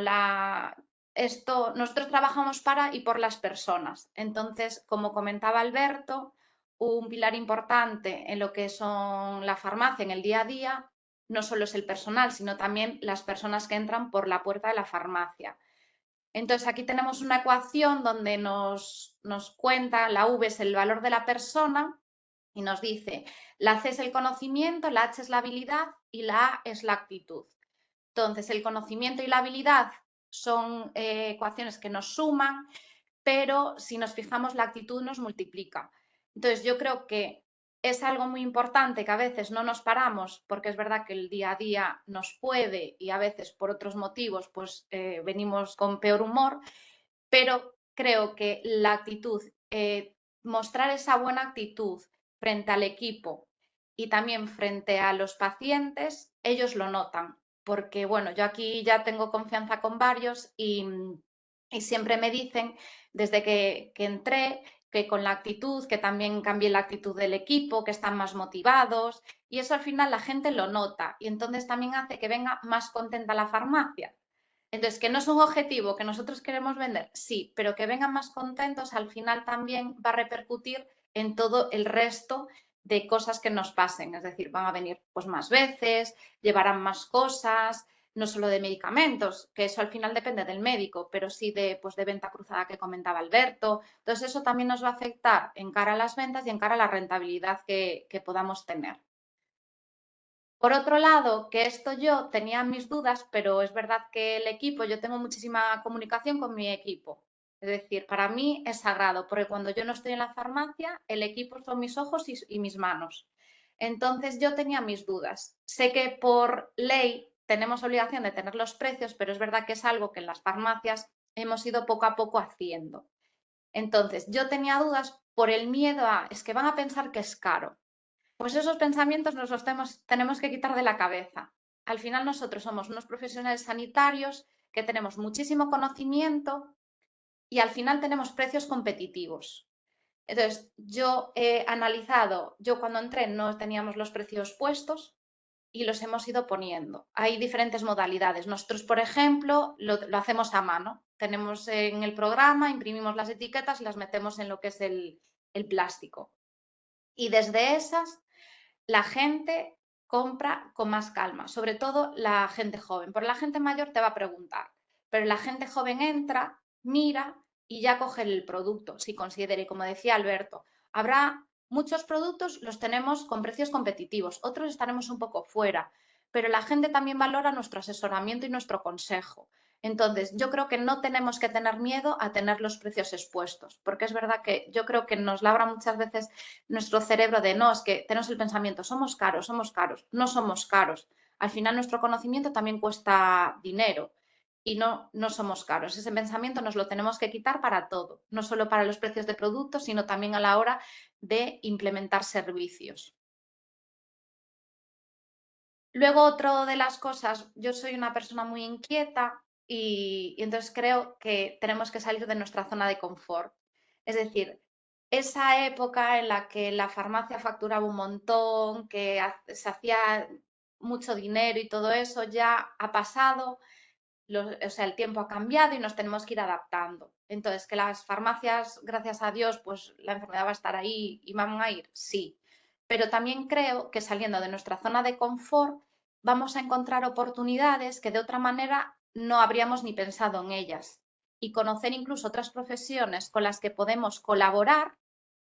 nosotros trabajamos para y por las personas. Entonces, como comentaba Alberto, un pilar importante en lo que son la farmacia en el día a día no solo es el personal, sino también las personas que entran por la puerta de la farmacia. Entonces, aquí tenemos una ecuación donde nos cuenta, la V es el valor de la persona y nos dice, la C es el conocimiento, la H es la habilidad y la A es la actitud. Entonces, el conocimiento y la habilidad son ecuaciones que nos suman, pero si nos fijamos, la actitud nos multiplica. Entonces, yo creo que es algo muy importante que a veces no nos paramos, porque es verdad que el día a día nos puede y a veces por otros motivos pues venimos con peor humor, pero creo que la actitud, mostrar esa buena actitud frente al equipo y también frente a los pacientes, ellos lo notan, porque bueno, yo aquí ya tengo confianza con varios y siempre me dicen desde que entré que con la actitud, que también cambié la actitud del equipo, que están más motivados y eso al final la gente lo nota y entonces también hace que venga más contenta la farmacia. Entonces, que no es un objetivo que nosotros queremos vender, sí, pero que vengan más contentos al final también va a repercutir en todo el resto de cosas que nos pasen. Es decir, van a venir pues más veces, llevarán más cosas, no solo de medicamentos, que eso al final depende del médico, pero sí de venta cruzada que comentaba Alberto. Entonces, eso también nos va a afectar en cara a las ventas y en cara a la rentabilidad que podamos tener. Por otro lado, que esto yo tenía mis dudas, pero es verdad que el equipo, yo tengo muchísima comunicación con mi equipo. Es decir, para mí es sagrado, porque cuando yo no estoy en la farmacia, el equipo son mis ojos y mis manos. Entonces yo tenía mis dudas. Sé que por ley tenemos obligación de tener los precios, pero es verdad que es algo que en las farmacias hemos ido poco a poco haciendo. Entonces yo tenía dudas por el miedo es que van a pensar que es caro. Pues esos pensamientos nos los tenemos que quitar de la cabeza. Al final nosotros somos unos profesionales sanitarios que tenemos muchísimo conocimiento y al final tenemos precios competitivos. Entonces, yo he analizado, yo cuando entré no teníamos los precios puestos y los hemos ido poniendo. Hay diferentes modalidades. Nosotros, por ejemplo, lo hacemos a mano. Tenemos en el programa, imprimimos las etiquetas y las metemos en lo que es el plástico. Y desde esas la gente compra con más calma, sobre todo la gente joven. Porque la gente mayor te va a preguntar, pero la gente joven entra, mira y ya coge el producto, si considera. Y como decía Alberto, habrá muchos productos, los tenemos con precios competitivos, otros estaremos un poco fuera, pero la gente también valora nuestro asesoramiento y nuestro consejo. Entonces, yo creo que no tenemos que tener miedo a tener los precios expuestos, porque es verdad que yo creo que nos labra muchas veces nuestro cerebro de no, es que tenemos el pensamiento, somos caros, no somos caros. Al final nuestro conocimiento también cuesta dinero y no somos caros. Ese pensamiento nos lo tenemos que quitar para todo, no solo para los precios de productos, sino también a la hora de implementar servicios. Luego, otra de las cosas, yo soy una persona muy inquieta y entonces creo que tenemos que salir de nuestra zona de confort. Es decir, esa época en la que la farmacia facturaba un montón, que se hacía mucho dinero y todo eso ya ha pasado, o sea, el tiempo ha cambiado y nos tenemos que ir adaptando. Entonces, que las farmacias, gracias a Dios, pues la enfermedad va a estar ahí y van a ir, sí. Pero también creo que saliendo de nuestra zona de confort vamos a encontrar oportunidades que de otra manera no habríamos ni pensado en ellas. Y conocer incluso otras profesiones con las que podemos colaborar,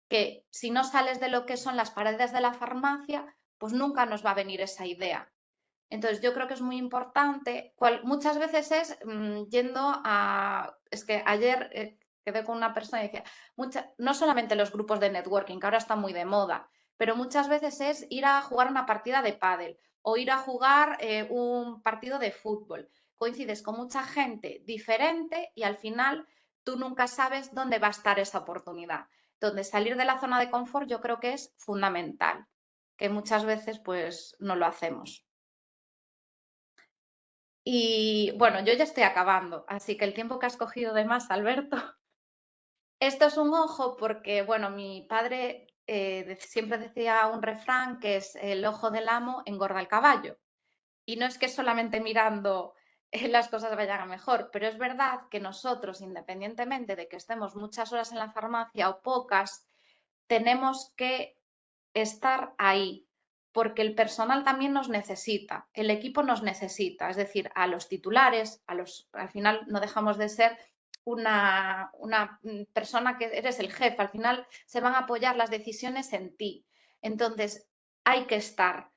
que si no sales de lo que son las paredes de la farmacia, pues nunca nos va a venir esa idea. Entonces, yo creo que es muy importante, muchas veces es yendo a... Es que ayer quedé con una persona y decía, no solamente los grupos de networking, que ahora están muy de moda, pero muchas veces es ir a jugar una partida de pádel o ir a jugar un partido de fútbol. Coincides con mucha gente diferente y al final tú nunca sabes dónde va a estar esa oportunidad. Entonces, salir de la zona de confort yo creo que es fundamental, que muchas veces pues no lo hacemos. Y bueno, yo ya estoy acabando, así que el tiempo que has cogido de más, Alberto. Esto es un ojo porque, bueno, mi padre siempre decía un refrán que es el ojo del amo engorda el caballo. Y no es que solamente mirando las cosas vayan a mejor, pero es verdad que nosotros, independientemente de que estemos muchas horas en la farmacia o pocas, tenemos que estar ahí, porque el personal también nos necesita, el equipo nos necesita, es decir, a los titulares, al final no dejamos de ser una persona que eres el jefe, al final se van a apoyar las decisiones en ti. Entonces, hay que estar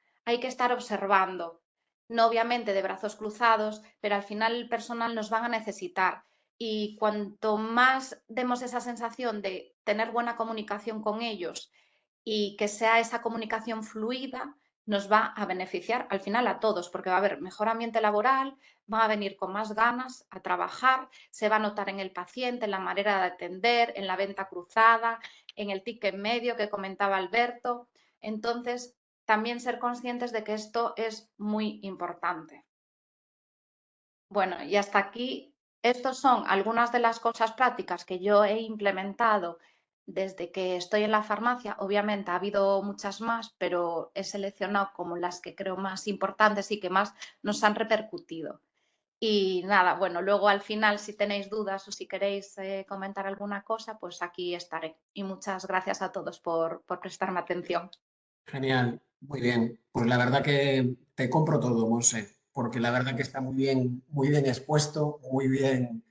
observando, no obviamente de brazos cruzados, pero al final el personal nos van a necesitar. Y cuanto más demos esa sensación de tener buena comunicación con ellos y que sea esa comunicación fluida, nos va a beneficiar al final a todos, porque va a haber mejor ambiente laboral, van a venir con más ganas a trabajar, se va a notar en el paciente, en la manera de atender, en la venta cruzada, en el ticket medio que comentaba Alberto. Entonces, también ser conscientes de que esto es muy importante. Bueno, y hasta aquí, estas son algunas de las cosas prácticas que yo he implementado desde que estoy en la farmacia. Obviamente ha habido muchas más, pero he seleccionado como las que creo más importantes y que más nos han repercutido. Y nada, bueno, luego al final si tenéis dudas o si queréis comentar alguna cosa, pues aquí estaré. Y muchas gracias a todos por prestarme atención. Genial, muy bien. Pues la verdad que te compro todo, Monse, porque la verdad que está muy bien expuesto, muy bien.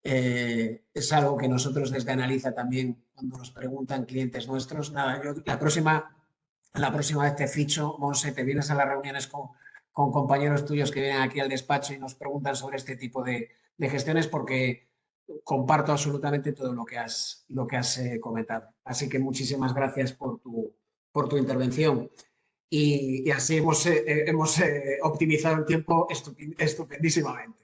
Es algo que nosotros desde Analiza también, cuando nos preguntan clientes nuestros, nada, yo la próxima vez te ficho, Monse, te vienes a las reuniones con compañeros tuyos que vienen aquí al despacho y nos preguntan sobre este tipo de gestiones porque comparto absolutamente todo lo que has comentado. Así que muchísimas gracias por tu intervención. Y así hemos optimizado el tiempo estupendísimamente.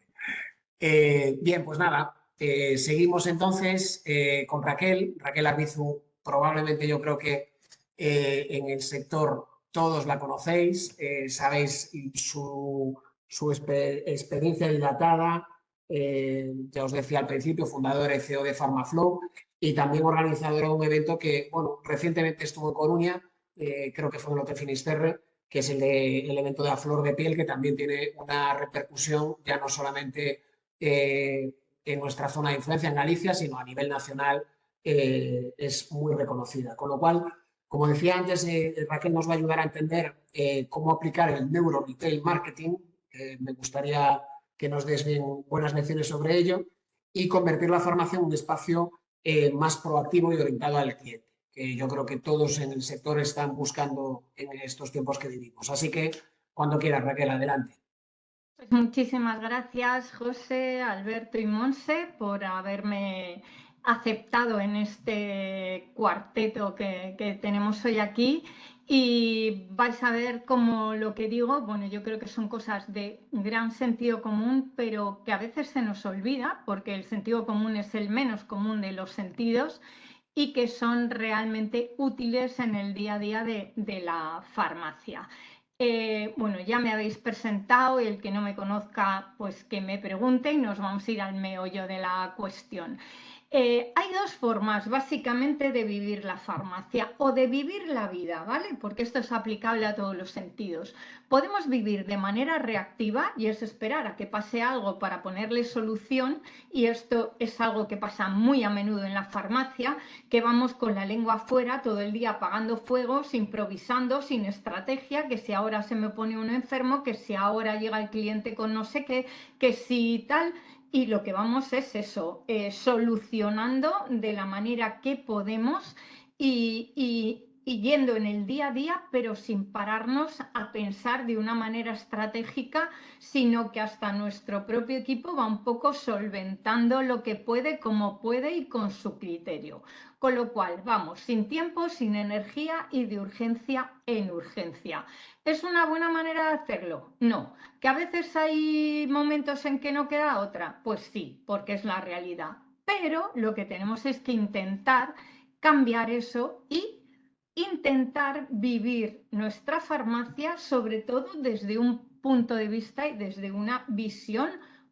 Bien, pues nada, seguimos entonces con Raquel. Raquel Arbizu, probablemente yo creo que en el sector todos la conocéis, sabéis su experiencia dilatada, ya os decía al principio, fundadora y CEO de Pharmaflow y también organizadora de un evento que, bueno, recientemente estuvo en Coruña, creo que fue en el Hotel Finisterre, que es el evento de la flor de piel, que también tiene una repercusión ya no solamente en nuestra zona de influencia en Galicia, sino a nivel nacional es muy reconocida. Con lo cual, como decía antes, Raquel nos va a ayudar a entender cómo aplicar el Neuro Retail Marketing. Me gustaría que nos des bien buenas lecciones sobre ello y convertir la farmacia en un espacio más proactivo y orientado al cliente, que yo creo que todos en el sector están buscando en estos tiempos que vivimos. Así que, cuando quieras, Raquel, adelante. Pues muchísimas gracias, José, Alberto y Monse, por haberme aceptado en este cuarteto que tenemos hoy aquí. Y vais a ver cómo lo que digo, bueno, yo creo que son cosas de gran sentido común, pero que a veces se nos olvida, porque el sentido común es el menos común de los sentidos y que son realmente útiles en el día a día de la farmacia. Bueno, ya me habéis presentado, el que no me conozca, pues que me pregunte y nos vamos a ir al meollo de la cuestión. Hay dos formas básicamente de vivir la farmacia o de vivir la vida, ¿vale? Porque esto es aplicable a todos los sentidos. Podemos vivir de manera reactiva y es esperar a que pase algo para ponerle solución, y esto es algo que pasa muy a menudo en la farmacia, que vamos con la lengua afuera todo el día apagando fuegos, improvisando, sin estrategia, que si ahora se me pone uno enfermo, que si ahora llega el cliente con no sé qué, que si tal. Y lo que vamos es eso, solucionando de la manera que podemos y yendo en el día a día, pero sin pararnos a pensar de una manera estratégica, sino que hasta nuestro propio equipo va un poco solventando lo que puede, como puede y con su criterio. Con lo cual, vamos, sin tiempo, sin energía y de urgencia en urgencia. ¿Es una buena manera de hacerlo? No. ¿Que a veces hay momentos en que no queda otra? Pues sí, porque es la realidad. Pero lo que tenemos es que intentar cambiar eso y intentar vivir nuestra farmacia, sobre todo desde un punto de vista y desde una visión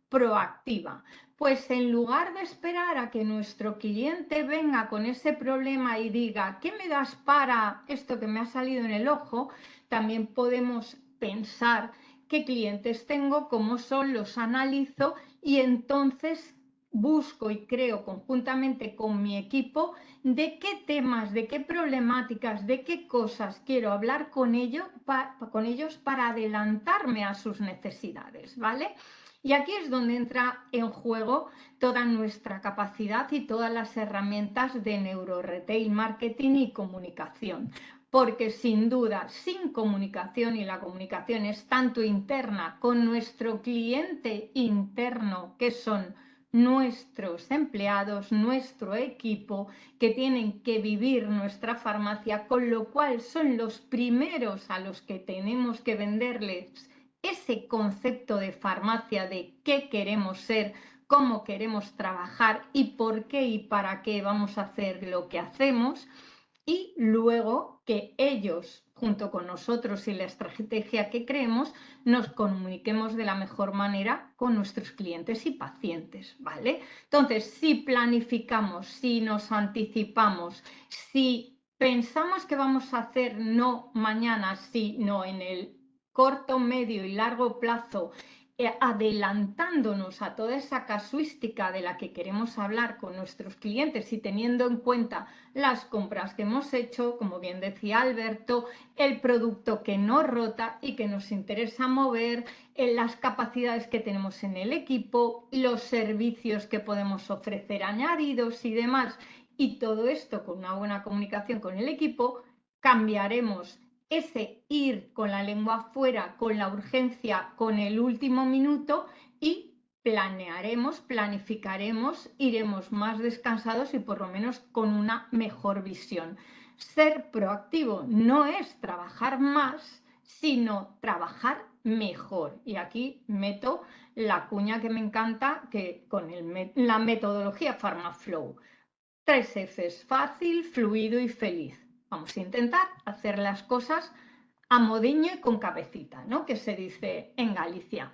proactiva. Pues en lugar de esperar a que nuestro cliente venga con ese problema y diga, ¿qué me das para esto que me ha salido en el ojo?, también podemos pensar qué clientes tengo, cómo son, los analizo y entonces busco y creo conjuntamente con mi equipo de qué temas, de qué problemáticas, de qué cosas quiero hablar con ellos para adelantarme a sus necesidades, ¿vale? Y aquí es donde entra en juego toda nuestra capacidad y todas las herramientas de neuroretail marketing y comunicación. Porque sin duda, sin comunicación, y la comunicación es tanto interna con nuestro cliente interno, que son nuestros empleados, nuestro equipo, que tienen que vivir nuestra farmacia, con lo cual son los primeros a los que tenemos que venderles ese concepto de farmacia, de qué queremos ser, cómo queremos trabajar y por qué y para qué vamos a hacer lo que hacemos. Y luego que ellos, junto con nosotros y la estrategia que creemos, nos comuniquemos de la mejor manera con nuestros clientes y pacientes, ¿vale? Entonces, si planificamos, si nos anticipamos, si pensamos que vamos a hacer no mañana, sino en el corto, medio y largo plazo, adelantándonos a toda esa casuística de la que queremos hablar con nuestros clientes y teniendo en cuenta las compras que hemos hecho, como bien decía Alberto, el producto que no rota y que nos interesa mover, las capacidades que tenemos en el equipo, los servicios que podemos ofrecer añadidos y demás, y todo esto con una buena comunicación con el equipo, cambiaremos ese ir con la lengua afuera, con la urgencia, con el último minuto, y planearemos, planificaremos, iremos más descansados y por lo menos con una mejor visión. Ser proactivo no es trabajar más, sino trabajar mejor. Y aquí meto la cuña que me encanta, que con la metodología PharmaFlow. 3 Fs: fácil, fluido y feliz. Vamos a intentar hacer las cosas a modiño y con cabecita, ¿no?, que se dice en Galicia.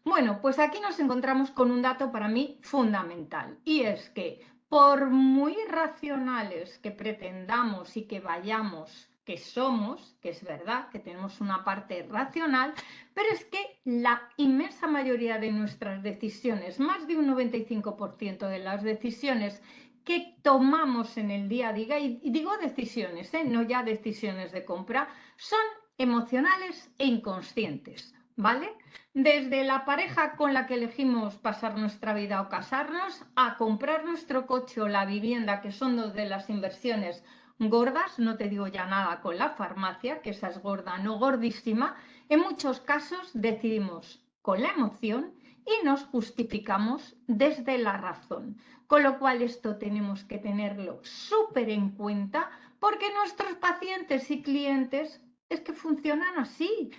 Bueno, pues aquí nos encontramos con un dato para mí fundamental, y es que por muy racionales que pretendamos y que vayamos, que somos, que es verdad que tenemos una parte racional, pero es que la inmensa mayoría de nuestras decisiones, más de un 95% de las decisiones que tomamos en el día a día, y digo decisiones, no ya decisiones de compra, son emocionales e inconscientes, ¿vale? Desde la pareja con la que elegimos pasar nuestra vida o casarnos, a comprar nuestro coche o la vivienda, que son dos de las inversiones gordas, no te digo ya nada con la farmacia, que esa es gorda, no gordísima. En muchos casos decidimos con la emoción y nos justificamos desde la razón, con lo cual esto tenemos que tenerlo súper en cuenta, porque nuestros pacientes y clientes es que funcionan así.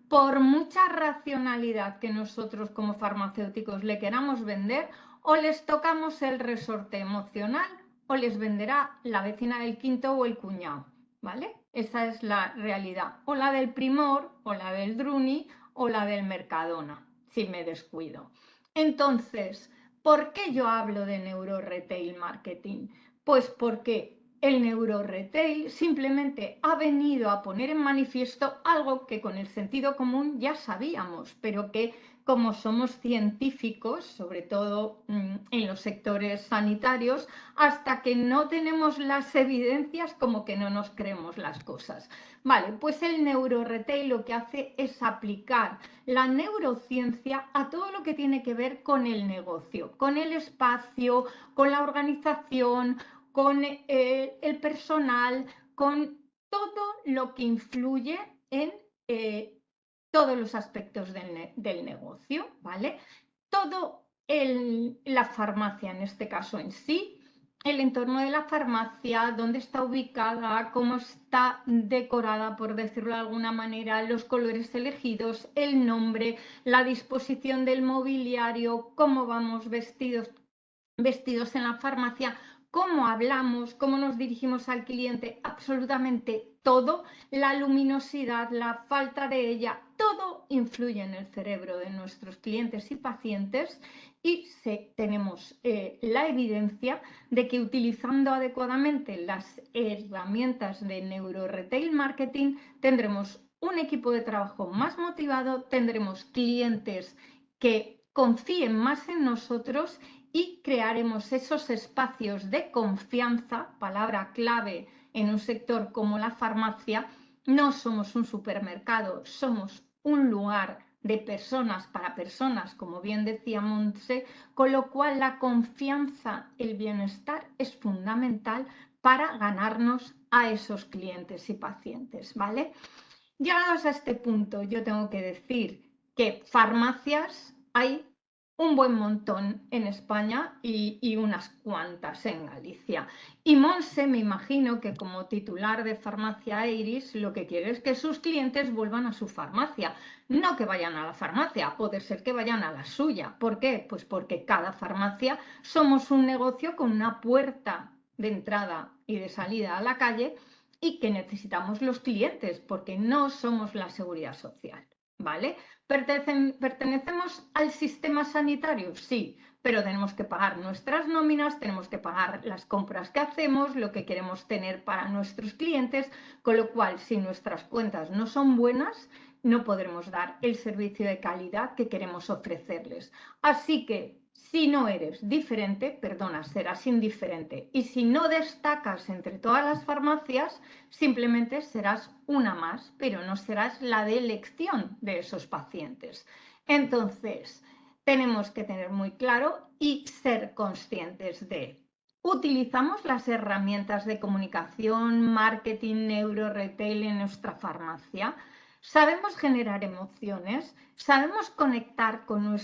Por mucha racionalidad que nosotros como farmacéuticos le queramos vender, o les tocamos el resorte emocional o les venderá la vecina del quinto o el cuñado, ¿vale? Esa es la realidad. O la del Primor, o la del Druni, o la del Mercadona, si me descuido. Entonces, ¿por qué yo hablo de neuro-retail marketing? Pues porque el neuro-retail simplemente ha venido a poner en manifiesto algo que con el sentido común ya sabíamos, pero que como somos científicos, sobre todo en los sectores sanitarios, hasta que no tenemos las evidencias, como que no nos creemos las cosas. Vale, pues el neuro-retail lo que hace es aplicar la neurociencia a todo lo que tiene que ver con el negocio, con el espacio, con la organización, con el personal, con todo lo que influye en todos los aspectos del negocio, ¿vale? Todo la farmacia, en este caso en sí, el entorno de la farmacia, dónde está ubicada, cómo está decorada, por decirlo de alguna manera, los colores elegidos, el nombre, la disposición del mobiliario, cómo vamos vestidos en la farmacia, cómo hablamos, cómo nos dirigimos al cliente, absolutamente todo, la luminosidad, la falta de ella, todo influye en el cerebro de nuestros clientes y pacientes y tenemos la evidencia de que utilizando adecuadamente las herramientas de neuro-retail marketing tendremos un equipo de trabajo más motivado, tendremos clientes que confíen más en nosotros y crearemos esos espacios de confianza, palabra clave en un sector como la farmacia. No somos un supermercado, somos un lugar de personas para personas, como bien decía Montse, con lo cual la confianza, el bienestar es fundamental para ganarnos a esos clientes y pacientes, ¿vale? Llegados a este punto, yo tengo que decir que farmacias hay un buen montón en España y unas cuantas en Galicia. Y Monse, me imagino que como titular de Farmacia Iris, lo que quiere es que sus clientes vuelvan a su farmacia, no que vayan a la farmacia, puede ser que vayan a la suya. ¿Por qué? Pues porque cada farmacia somos un negocio con una puerta de entrada y de salida a la calle y que necesitamos los clientes porque no somos la seguridad social, ¿vale? ¿Pertenecemos al sistema sanitario? Sí, pero tenemos que pagar nuestras nóminas, tenemos que pagar las compras que hacemos, lo que queremos tener para nuestros clientes, con lo cual si nuestras cuentas no son buenas, no podremos dar el servicio de calidad que queremos ofrecerles. Así que si no eres diferente, perdona, serás indiferente. Y si no destacas entre todas las farmacias, simplemente serás una más, pero no serás la de elección de esos pacientes. Entonces, tenemos que tener muy claro y ser conscientes de: utilizamos las herramientas de comunicación, marketing, neuro-retail en nuestra farmacia. Sabemos generar emociones, sabemos conectar con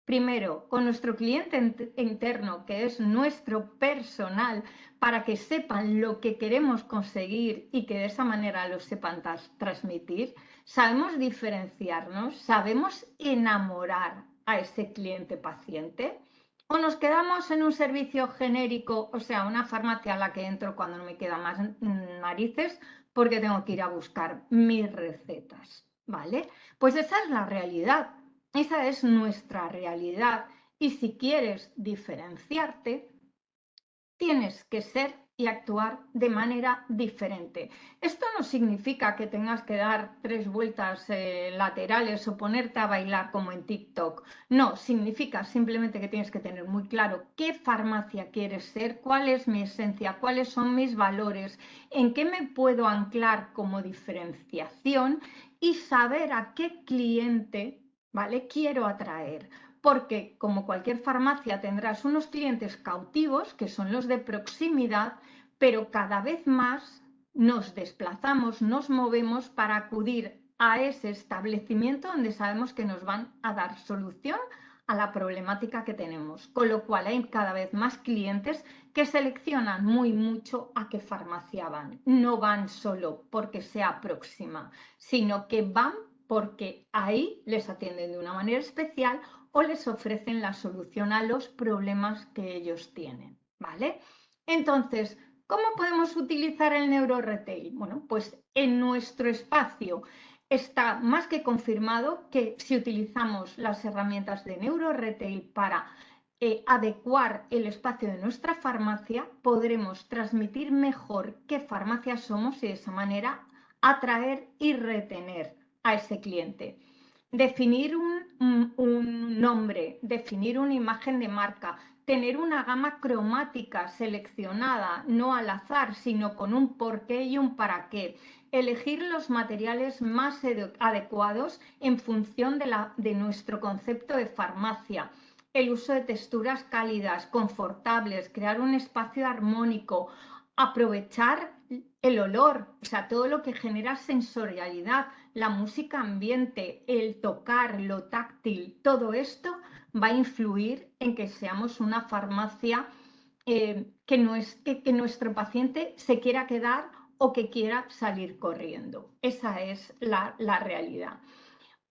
primero, con nuestro cliente interno, que es nuestro personal, para que sepan lo que queremos conseguir y que de esa manera lo sepan transmitir. Sabemos diferenciarnos, sabemos enamorar a ese cliente paciente. O nos quedamos en un servicio genérico, o sea, una farmacia a la que entro cuando no me quedan más narices porque tengo que ir a buscar mis recetas, ¿vale? Pues esa es la realidad. Esa es nuestra realidad y si quieres diferenciarte, tienes que ser y actuar de manera diferente. Esto no significa que tengas que dar 3 vueltas laterales o ponerte a bailar como en TikTok. No, significa simplemente que tienes que tener muy claro qué farmacia quieres ser, cuál es mi esencia, cuáles son mis valores, en qué me puedo anclar como diferenciación y saber a qué cliente, ¿vale?, quiero atraer. Porque como cualquier farmacia tendrás unos clientes cautivos, que son los de proximidad, pero cada vez más nos desplazamos, nos movemos para acudir a ese establecimiento donde sabemos que nos van a dar solución a la problemática que tenemos, con lo cual hay cada vez más clientes que seleccionan muy mucho a qué farmacia van. No van solo porque sea próxima, sino que van porque ahí les atienden de una manera especial o les ofrecen la solución a los problemas que ellos tienen, ¿vale? Entonces, ¿cómo podemos utilizar el NeuroRetail? Bueno, pues en nuestro espacio está más que confirmado que si utilizamos las herramientas de NeuroRetail para adecuar el espacio de nuestra farmacia, podremos transmitir mejor qué farmacia somos y de esa manera atraer y retener a ese cliente. Definir un nombre, definir una imagen de marca, tener una gama cromática seleccionada, no al azar, sino con un porqué y un para qué. Elegir los materiales más adecuados en función de nuestro concepto de farmacia. El uso de texturas cálidas, confortables, crear un espacio armónico, aprovechar el olor, o sea, todo lo que genera sensorialidad, la música ambiente, el tocar, lo táctil, todo esto va a influir en que seamos una farmacia que nuestro paciente se quiera quedar o que quiera salir corriendo. Esa es la realidad.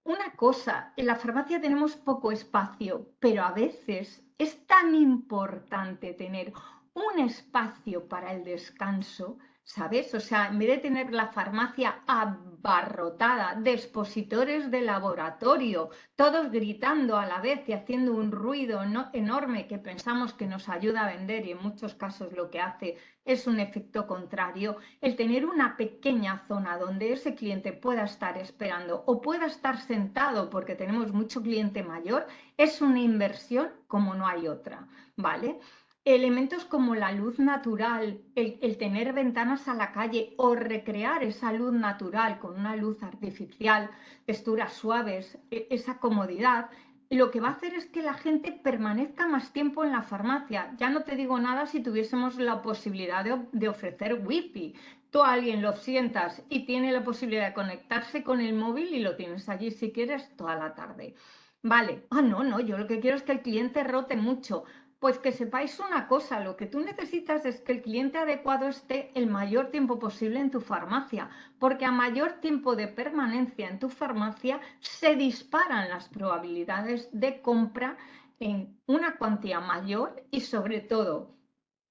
Una cosa, en la farmacia tenemos poco espacio, pero a veces es tan importante tener un espacio para el descanso, ¿sabes? O sea, en vez de tener la farmacia abarrotada de expositores de laboratorio, todos gritando a la vez y haciendo un ruido enorme que pensamos que nos ayuda a vender y en muchos casos lo que hace es un efecto contrario, el tener una pequeña zona donde ese cliente pueda estar esperando o pueda estar sentado porque tenemos mucho cliente mayor es una inversión como no hay otra, ¿vale? Elementos como la luz natural, el tener ventanas a la calle o recrear esa luz natural con una luz artificial, texturas suaves, esa comodidad, lo que va a hacer es que la gente permanezca más tiempo en la farmacia. Ya no te digo nada si tuviésemos la posibilidad de ofrecer wifi. Tú a alguien lo sientas y tiene la posibilidad de conectarse con el móvil y lo tienes allí si quieres toda la tarde. Vale, no, yo lo que quiero es que el cliente rote mucho. Pues que sepáis una cosa, lo que tú necesitas es que el cliente adecuado esté el mayor tiempo posible en tu farmacia, porque a mayor tiempo de permanencia en tu farmacia se disparan las probabilidades de compra en una cuantía mayor y sobre todo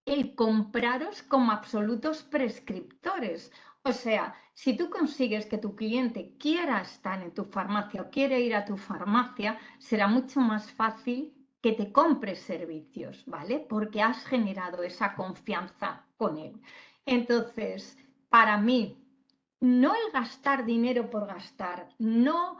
el compraros como absolutos prescriptores. O sea, si tú consigues que tu cliente quiera estar en tu farmacia o quiere ir a tu farmacia, será mucho más fácil que te compres servicios, ¿vale? Porque has generado esa confianza con él. Entonces, para mí, no el gastar dinero por gastar, no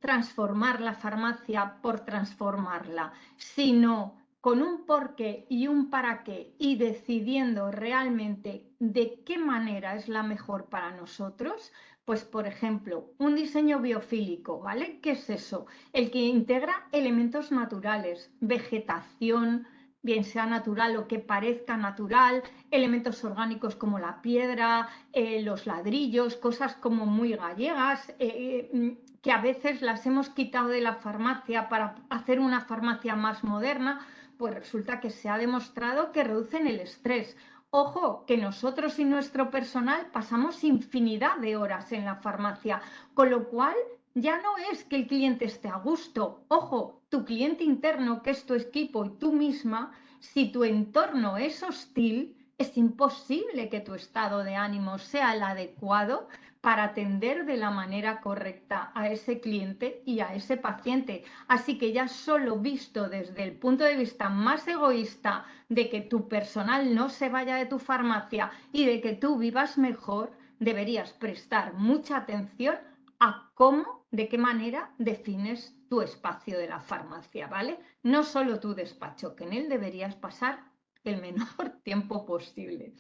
transformar la farmacia por transformarla, sino con un porqué y un para qué y decidiendo realmente de qué manera es la mejor para nosotros, pues por ejemplo, un diseño biofílico, ¿vale? ¿Qué es eso? El que integra elementos naturales, vegetación, bien sea natural o que parezca natural, elementos orgánicos como la piedra, los ladrillos, cosas como muy gallegas, que a veces las hemos quitado de la farmacia para hacer una farmacia más moderna, pues resulta que se ha demostrado que reducen el estrés. Ojo, que nosotros y nuestro personal pasamos infinidad de horas en la farmacia, con lo cual ya no es que el cliente esté a gusto. Ojo, tu cliente interno, que es tu equipo, y tú misma, si tu entorno es hostil, es imposible que tu estado de ánimo sea el adecuado para atender de la manera correcta a ese cliente y a ese paciente. Así que ya solo visto desde el punto de vista más egoísta de que tu personal no se vaya de tu farmacia y de que tú vivas mejor, deberías prestar mucha atención a cómo, de qué manera defines tu espacio de la farmacia, ¿vale? No solo tu despacho, que en él deberías pasar el menor tiempo posible,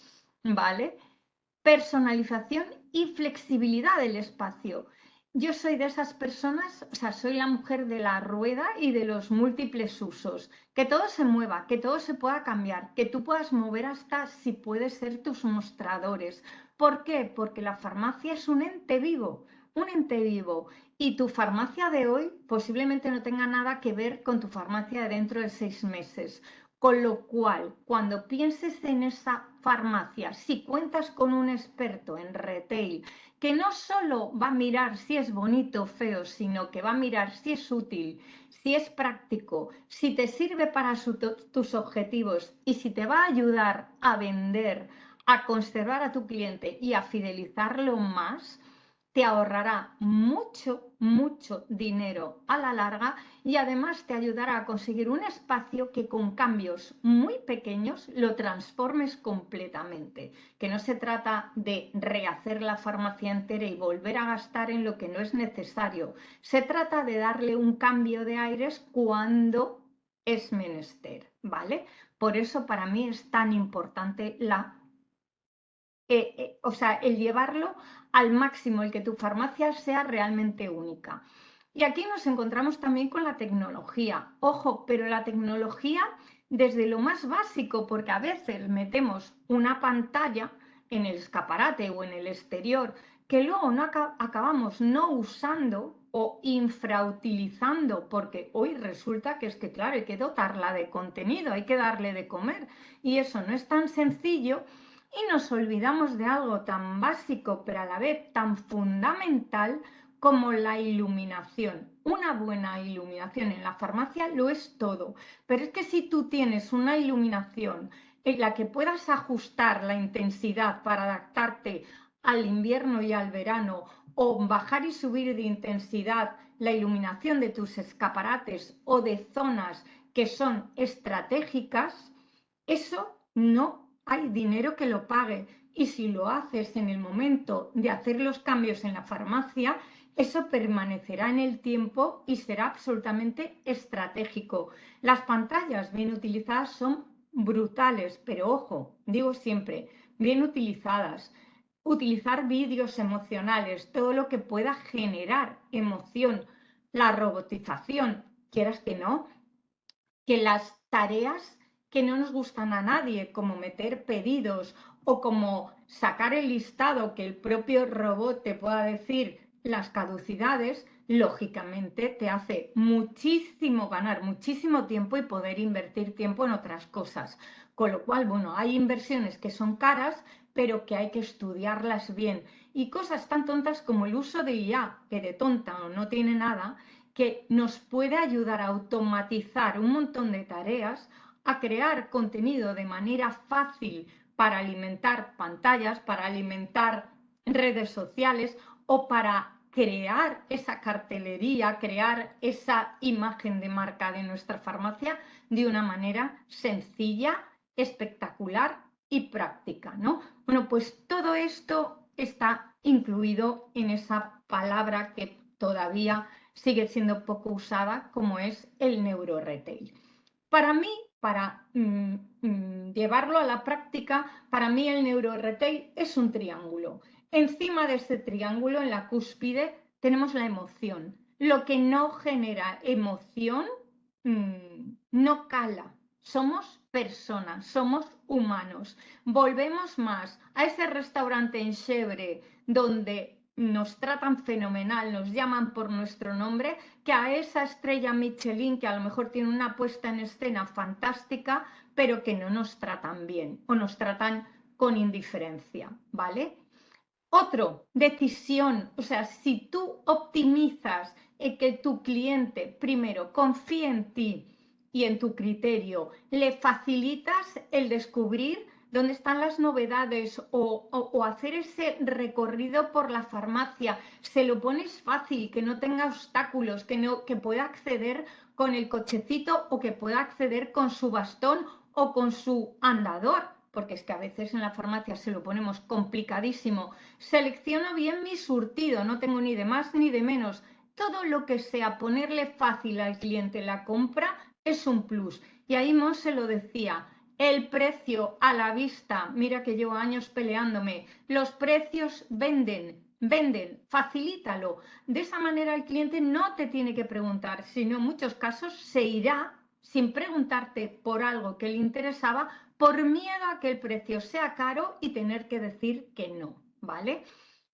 ¿vale? Personalización y flexibilidad del espacio. Yo soy de esas personas, o sea, soy la mujer de la rueda y de los múltiples usos. Que todo se mueva, que todo se pueda cambiar, que tú puedas mover hasta si puede ser tus mostradores. ¿Por qué? Porque la farmacia es un ente vivo. un ente vivo y tu farmacia de hoy posiblemente no tenga nada que ver con tu farmacia de dentro de 6 meses. Con lo cual, cuando pienses en esa farmacia, si cuentas con un experto en retail que no solo va a mirar si es bonito o feo, sino que va a mirar si es útil, si es práctico, si te sirve para tus objetivos y si te va a ayudar a vender, a conservar a tu cliente y a fidelizarlo más, te ahorrará mucho dinero a la larga y además te ayudará a conseguir un espacio que con cambios muy pequeños lo transformes completamente. Que no se trata de rehacer la farmacia entera y volver a gastar en lo que no es necesario. Se trata de darle un cambio de aires cuando es menester, ¿vale? Por eso para mí es tan importante el llevarlo al máximo, el que tu farmacia sea realmente única. Y aquí nos encontramos también con la tecnología. Ojo, pero la tecnología desde lo más básico, porque a veces metemos una pantalla en el escaparate o en el exterior que luego no acabamos no usando o infrautilizando, porque hoy resulta que es que, claro, hay que dotarla de contenido, hay que darle de comer, y eso no es tan sencillo. Y nos olvidamos de algo tan básico, pero a la vez tan fundamental como la iluminación. Una buena iluminación en la farmacia lo es todo, pero es que si tú tienes una iluminación en la que puedas ajustar la intensidad para adaptarte al invierno y al verano, o bajar y subir de intensidad la iluminación de tus escaparates o de zonas que son estratégicas, eso no hay dinero que lo pague. Y si lo haces en el momento de hacer los cambios en la farmacia, eso permanecerá en el tiempo y será absolutamente estratégico. Las pantallas bien utilizadas son brutales, pero ojo, digo siempre, bien utilizadas. Utilizar vídeos emocionales, todo lo que pueda generar emoción, la robotización, quieras que no, que las tareas que no nos gustan a nadie, como meter pedidos o como sacar el listado, que el propio robot te pueda decir las caducidades, lógicamente te hace muchísimo ganar, muchísimo tiempo y poder invertir tiempo en otras cosas. Con lo cual, bueno, hay inversiones que son caras, pero que hay que estudiarlas bien. Y cosas tan tontas como el uso de IA, que de tonta no tiene nada, que nos puede ayudar a automatizar un montón de tareas, a crear contenido de manera fácil para alimentar pantallas, para alimentar redes sociales o para crear esa cartelería, crear esa imagen de marca de nuestra farmacia de una manera sencilla, espectacular y práctica, ¿no? Bueno, pues todo esto está incluido en esa palabra que todavía sigue siendo poco usada, como es el neuroretail. Para mí, para llevarlo a la práctica, para mí el neuroretail es un triángulo. Encima de ese triángulo, en la cúspide, tenemos la emoción. Lo que no genera emoción no cala. Somos personas, somos humanos. Volvemos más a ese restaurante en Chèvre donde nos tratan fenomenal, nos llaman por nuestro nombre, que a esa estrella Michelin que a lo mejor tiene una puesta en escena fantástica, pero que no nos tratan bien o nos tratan con indiferencia, ¿vale? Otro, decisión, o sea, si tú optimizas que tu cliente primero confíe en ti y en tu criterio, le facilitas el descubrir dónde están las novedades o hacer ese recorrido por la farmacia, se lo pones fácil, que no tenga obstáculos, que pueda acceder con el cochecito o que pueda acceder con su bastón o con su andador, porque es que a veces en la farmacia se lo ponemos complicadísimo. Selecciono bien mi surtido, no tengo ni de más ni de menos. Todo lo que sea ponerle fácil al cliente la compra es un plus. Y ahí Monse lo decía, el precio a la vista, mira que llevo años peleándome, los precios venden, facilítalo. De esa manera el cliente no te tiene que preguntar, sino en muchos casos se irá sin preguntarte por algo que le interesaba por miedo a que el precio sea caro y tener que decir que no, ¿vale?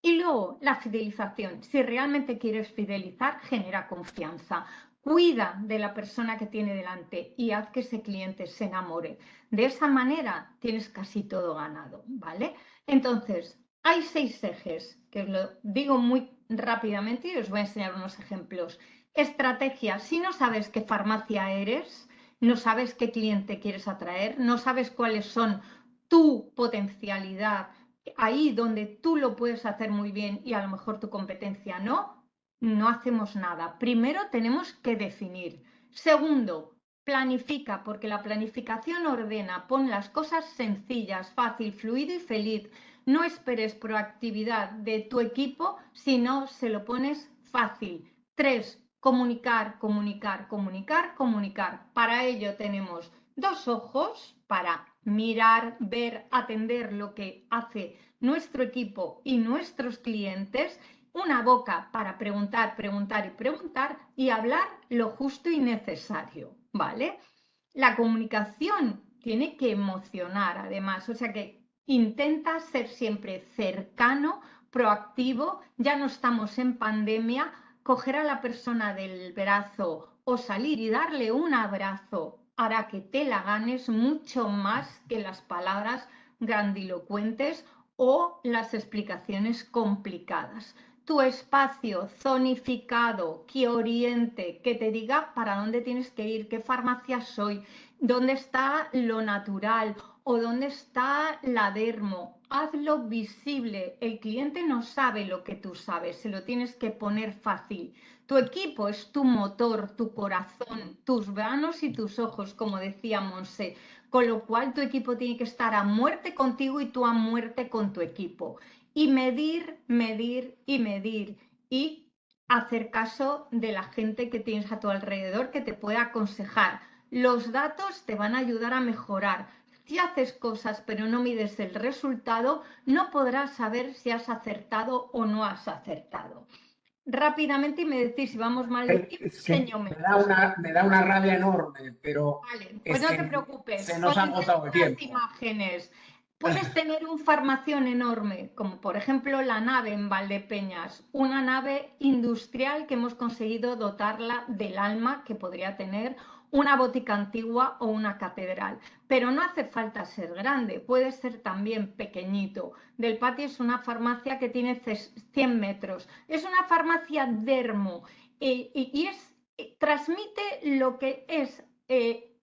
Y luego la fidelización. Si realmente quieres fidelizar, genera confianza. Cuida de la persona que tiene delante y haz que ese cliente se enamore. De esa manera tienes casi todo ganado, ¿vale? Entonces, hay 6 ejes, que os lo digo muy rápidamente y os voy a enseñar unos ejemplos. Estrategia. Si no sabes qué farmacia eres, no sabes qué cliente quieres atraer, no sabes cuáles son tu potencialidad, ahí donde tú lo puedes hacer muy bien y a lo mejor tu competencia no hacemos nada. Primero tenemos que definir. Segundo, planifica, porque la planificación ordena, pon las cosas sencillas, fácil, fluido y feliz. No esperes proactividad de tu equipo si no se lo pones fácil. 3, comunicar, comunicar, comunicar, comunicar. Para ello tenemos 2 ojos para mirar, ver, atender lo que hace nuestro equipo y nuestros clientes, una boca para preguntar, preguntar y preguntar y hablar lo justo y necesario, ¿vale? La comunicación tiene que emocionar además, o sea que intenta ser siempre cercano, proactivo, ya no estamos en pandemia, coger a la persona del brazo o salir y darle un abrazo hará que te la ganes mucho más que las palabras grandilocuentes o las explicaciones complicadas. Tu espacio zonificado, que oriente, que te diga para dónde tienes que ir, qué farmacia soy, dónde está lo natural o dónde está la dermo. Hazlo visible. El cliente no sabe lo que tú sabes, se lo tienes que poner fácil. Tu equipo es tu motor, tu corazón, tus manos y tus ojos, como decía Monse. Con lo cual tu equipo tiene que estar a muerte contigo y tú a muerte con tu equipo. Y medir, medir y medir. Y hacer caso de la gente que tienes a tu alrededor que te pueda aconsejar. Los datos te van a ayudar a mejorar. Si haces cosas pero no mides el resultado, no podrás saber si has acertado o no has acertado. Rápidamente y me decís si vamos mal de tiempo, Es que enseño me menos. da una rabia enorme, pero Vale, pues es no te que preocupes, se nos os ha enseño agotado el unas tiempo. imágenes. Puedes tener un farmación enorme, como por ejemplo la nave en Valdepeñas, una nave industrial que hemos conseguido dotarla del alma que podría tener una botica antigua o una catedral. Pero no hace falta ser grande, puede ser también pequeñito. Del Patio es una farmacia que tiene 100 metros. Es una farmacia dermo transmite lo que es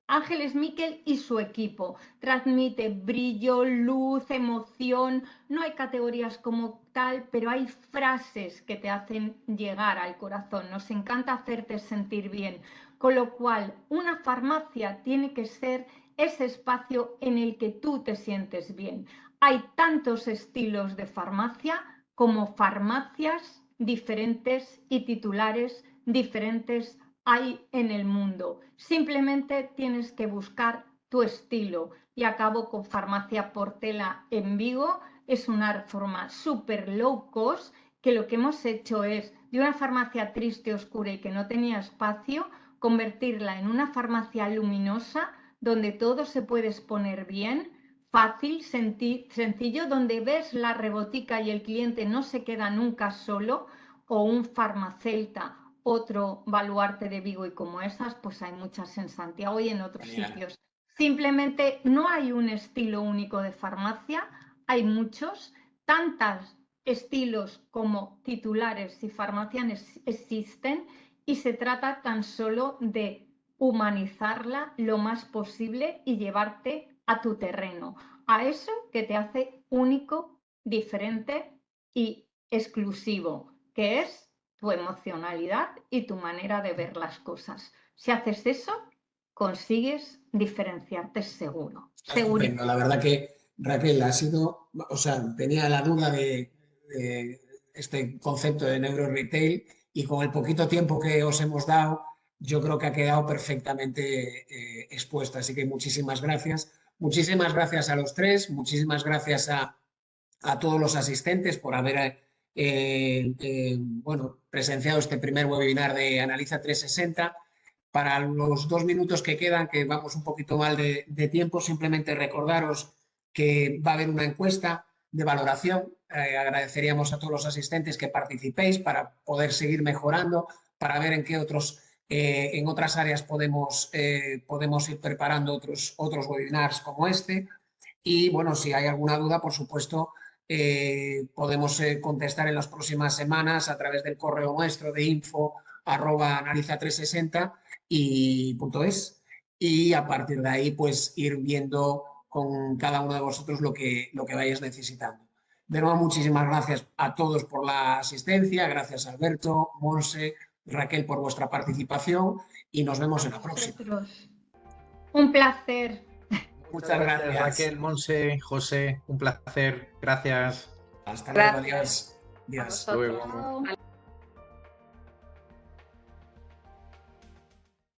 Ángeles Miquel y su equipo. Transmite brillo, luz, emoción. No hay categorías como tal, pero hay frases que te hacen llegar al corazón. Nos encanta hacerte sentir bien. Con lo cual, una farmacia tiene que ser ese espacio en el que tú te sientes bien. Hay tantos estilos de farmacia como farmacias diferentes y titulares diferentes hay en el mundo. Simplemente tienes que buscar tu estilo. Y acabo con Farmacia Portela en Vigo. Es una forma súper low cost que lo que hemos hecho es de una farmacia triste, oscura y que no tenía espacio, convertirla en una farmacia luminosa donde todo se puede exponer bien, fácil, sencillo, donde ves la rebotica y el cliente no se queda nunca solo, o un farmacéuta, otro baluarte de Vigo, y como esas, pues hay muchas en Santiago y en otros sitios. Simplemente no hay un estilo único de farmacia, hay muchos, tantos estilos como titulares y farmacias existen y se trata tan solo de humanizarla lo más posible y llevarte a tu terreno, a eso que te hace único, diferente y exclusivo, que es tu emocionalidad y tu manera de ver las cosas. Si haces eso, consigues diferenciarte seguro. Estupendo. La verdad que Raquel ha sido, o sea, tenía la duda de este concepto de neuro retail y con el poquito tiempo que os hemos dado, yo creo que ha quedado perfectamente expuesta. Así que muchísimas gracias. Muchísimas gracias a los tres, muchísimas gracias a todos los asistentes por haber bueno, presenciado este primer webinar de Analiza 360. Para los 2 minutos que quedan, que vamos un poquito mal de tiempo, simplemente recordaros que va a haber una encuesta de valoración. Agradeceríamos a todos los asistentes que participéis para poder seguir mejorando, para ver en qué en otras áreas podemos ir preparando otros webinars como este. Y bueno, si hay alguna duda, por supuesto, podemos contestar en las próximas semanas a través del correo nuestro de info@analiza360.es, y a partir de ahí pues ir viendo con cada uno de vosotros lo que vayáis necesitando. De nuevo, muchísimas gracias a todos por la asistencia, gracias Alberto, Monse, Raquel por vuestra participación y nos vemos en la próxima. Un placer. Muchas gracias. Raquel, Monse, José, un placer. Gracias. Hasta luego, Gracias. adiós. A vosotros. Luego.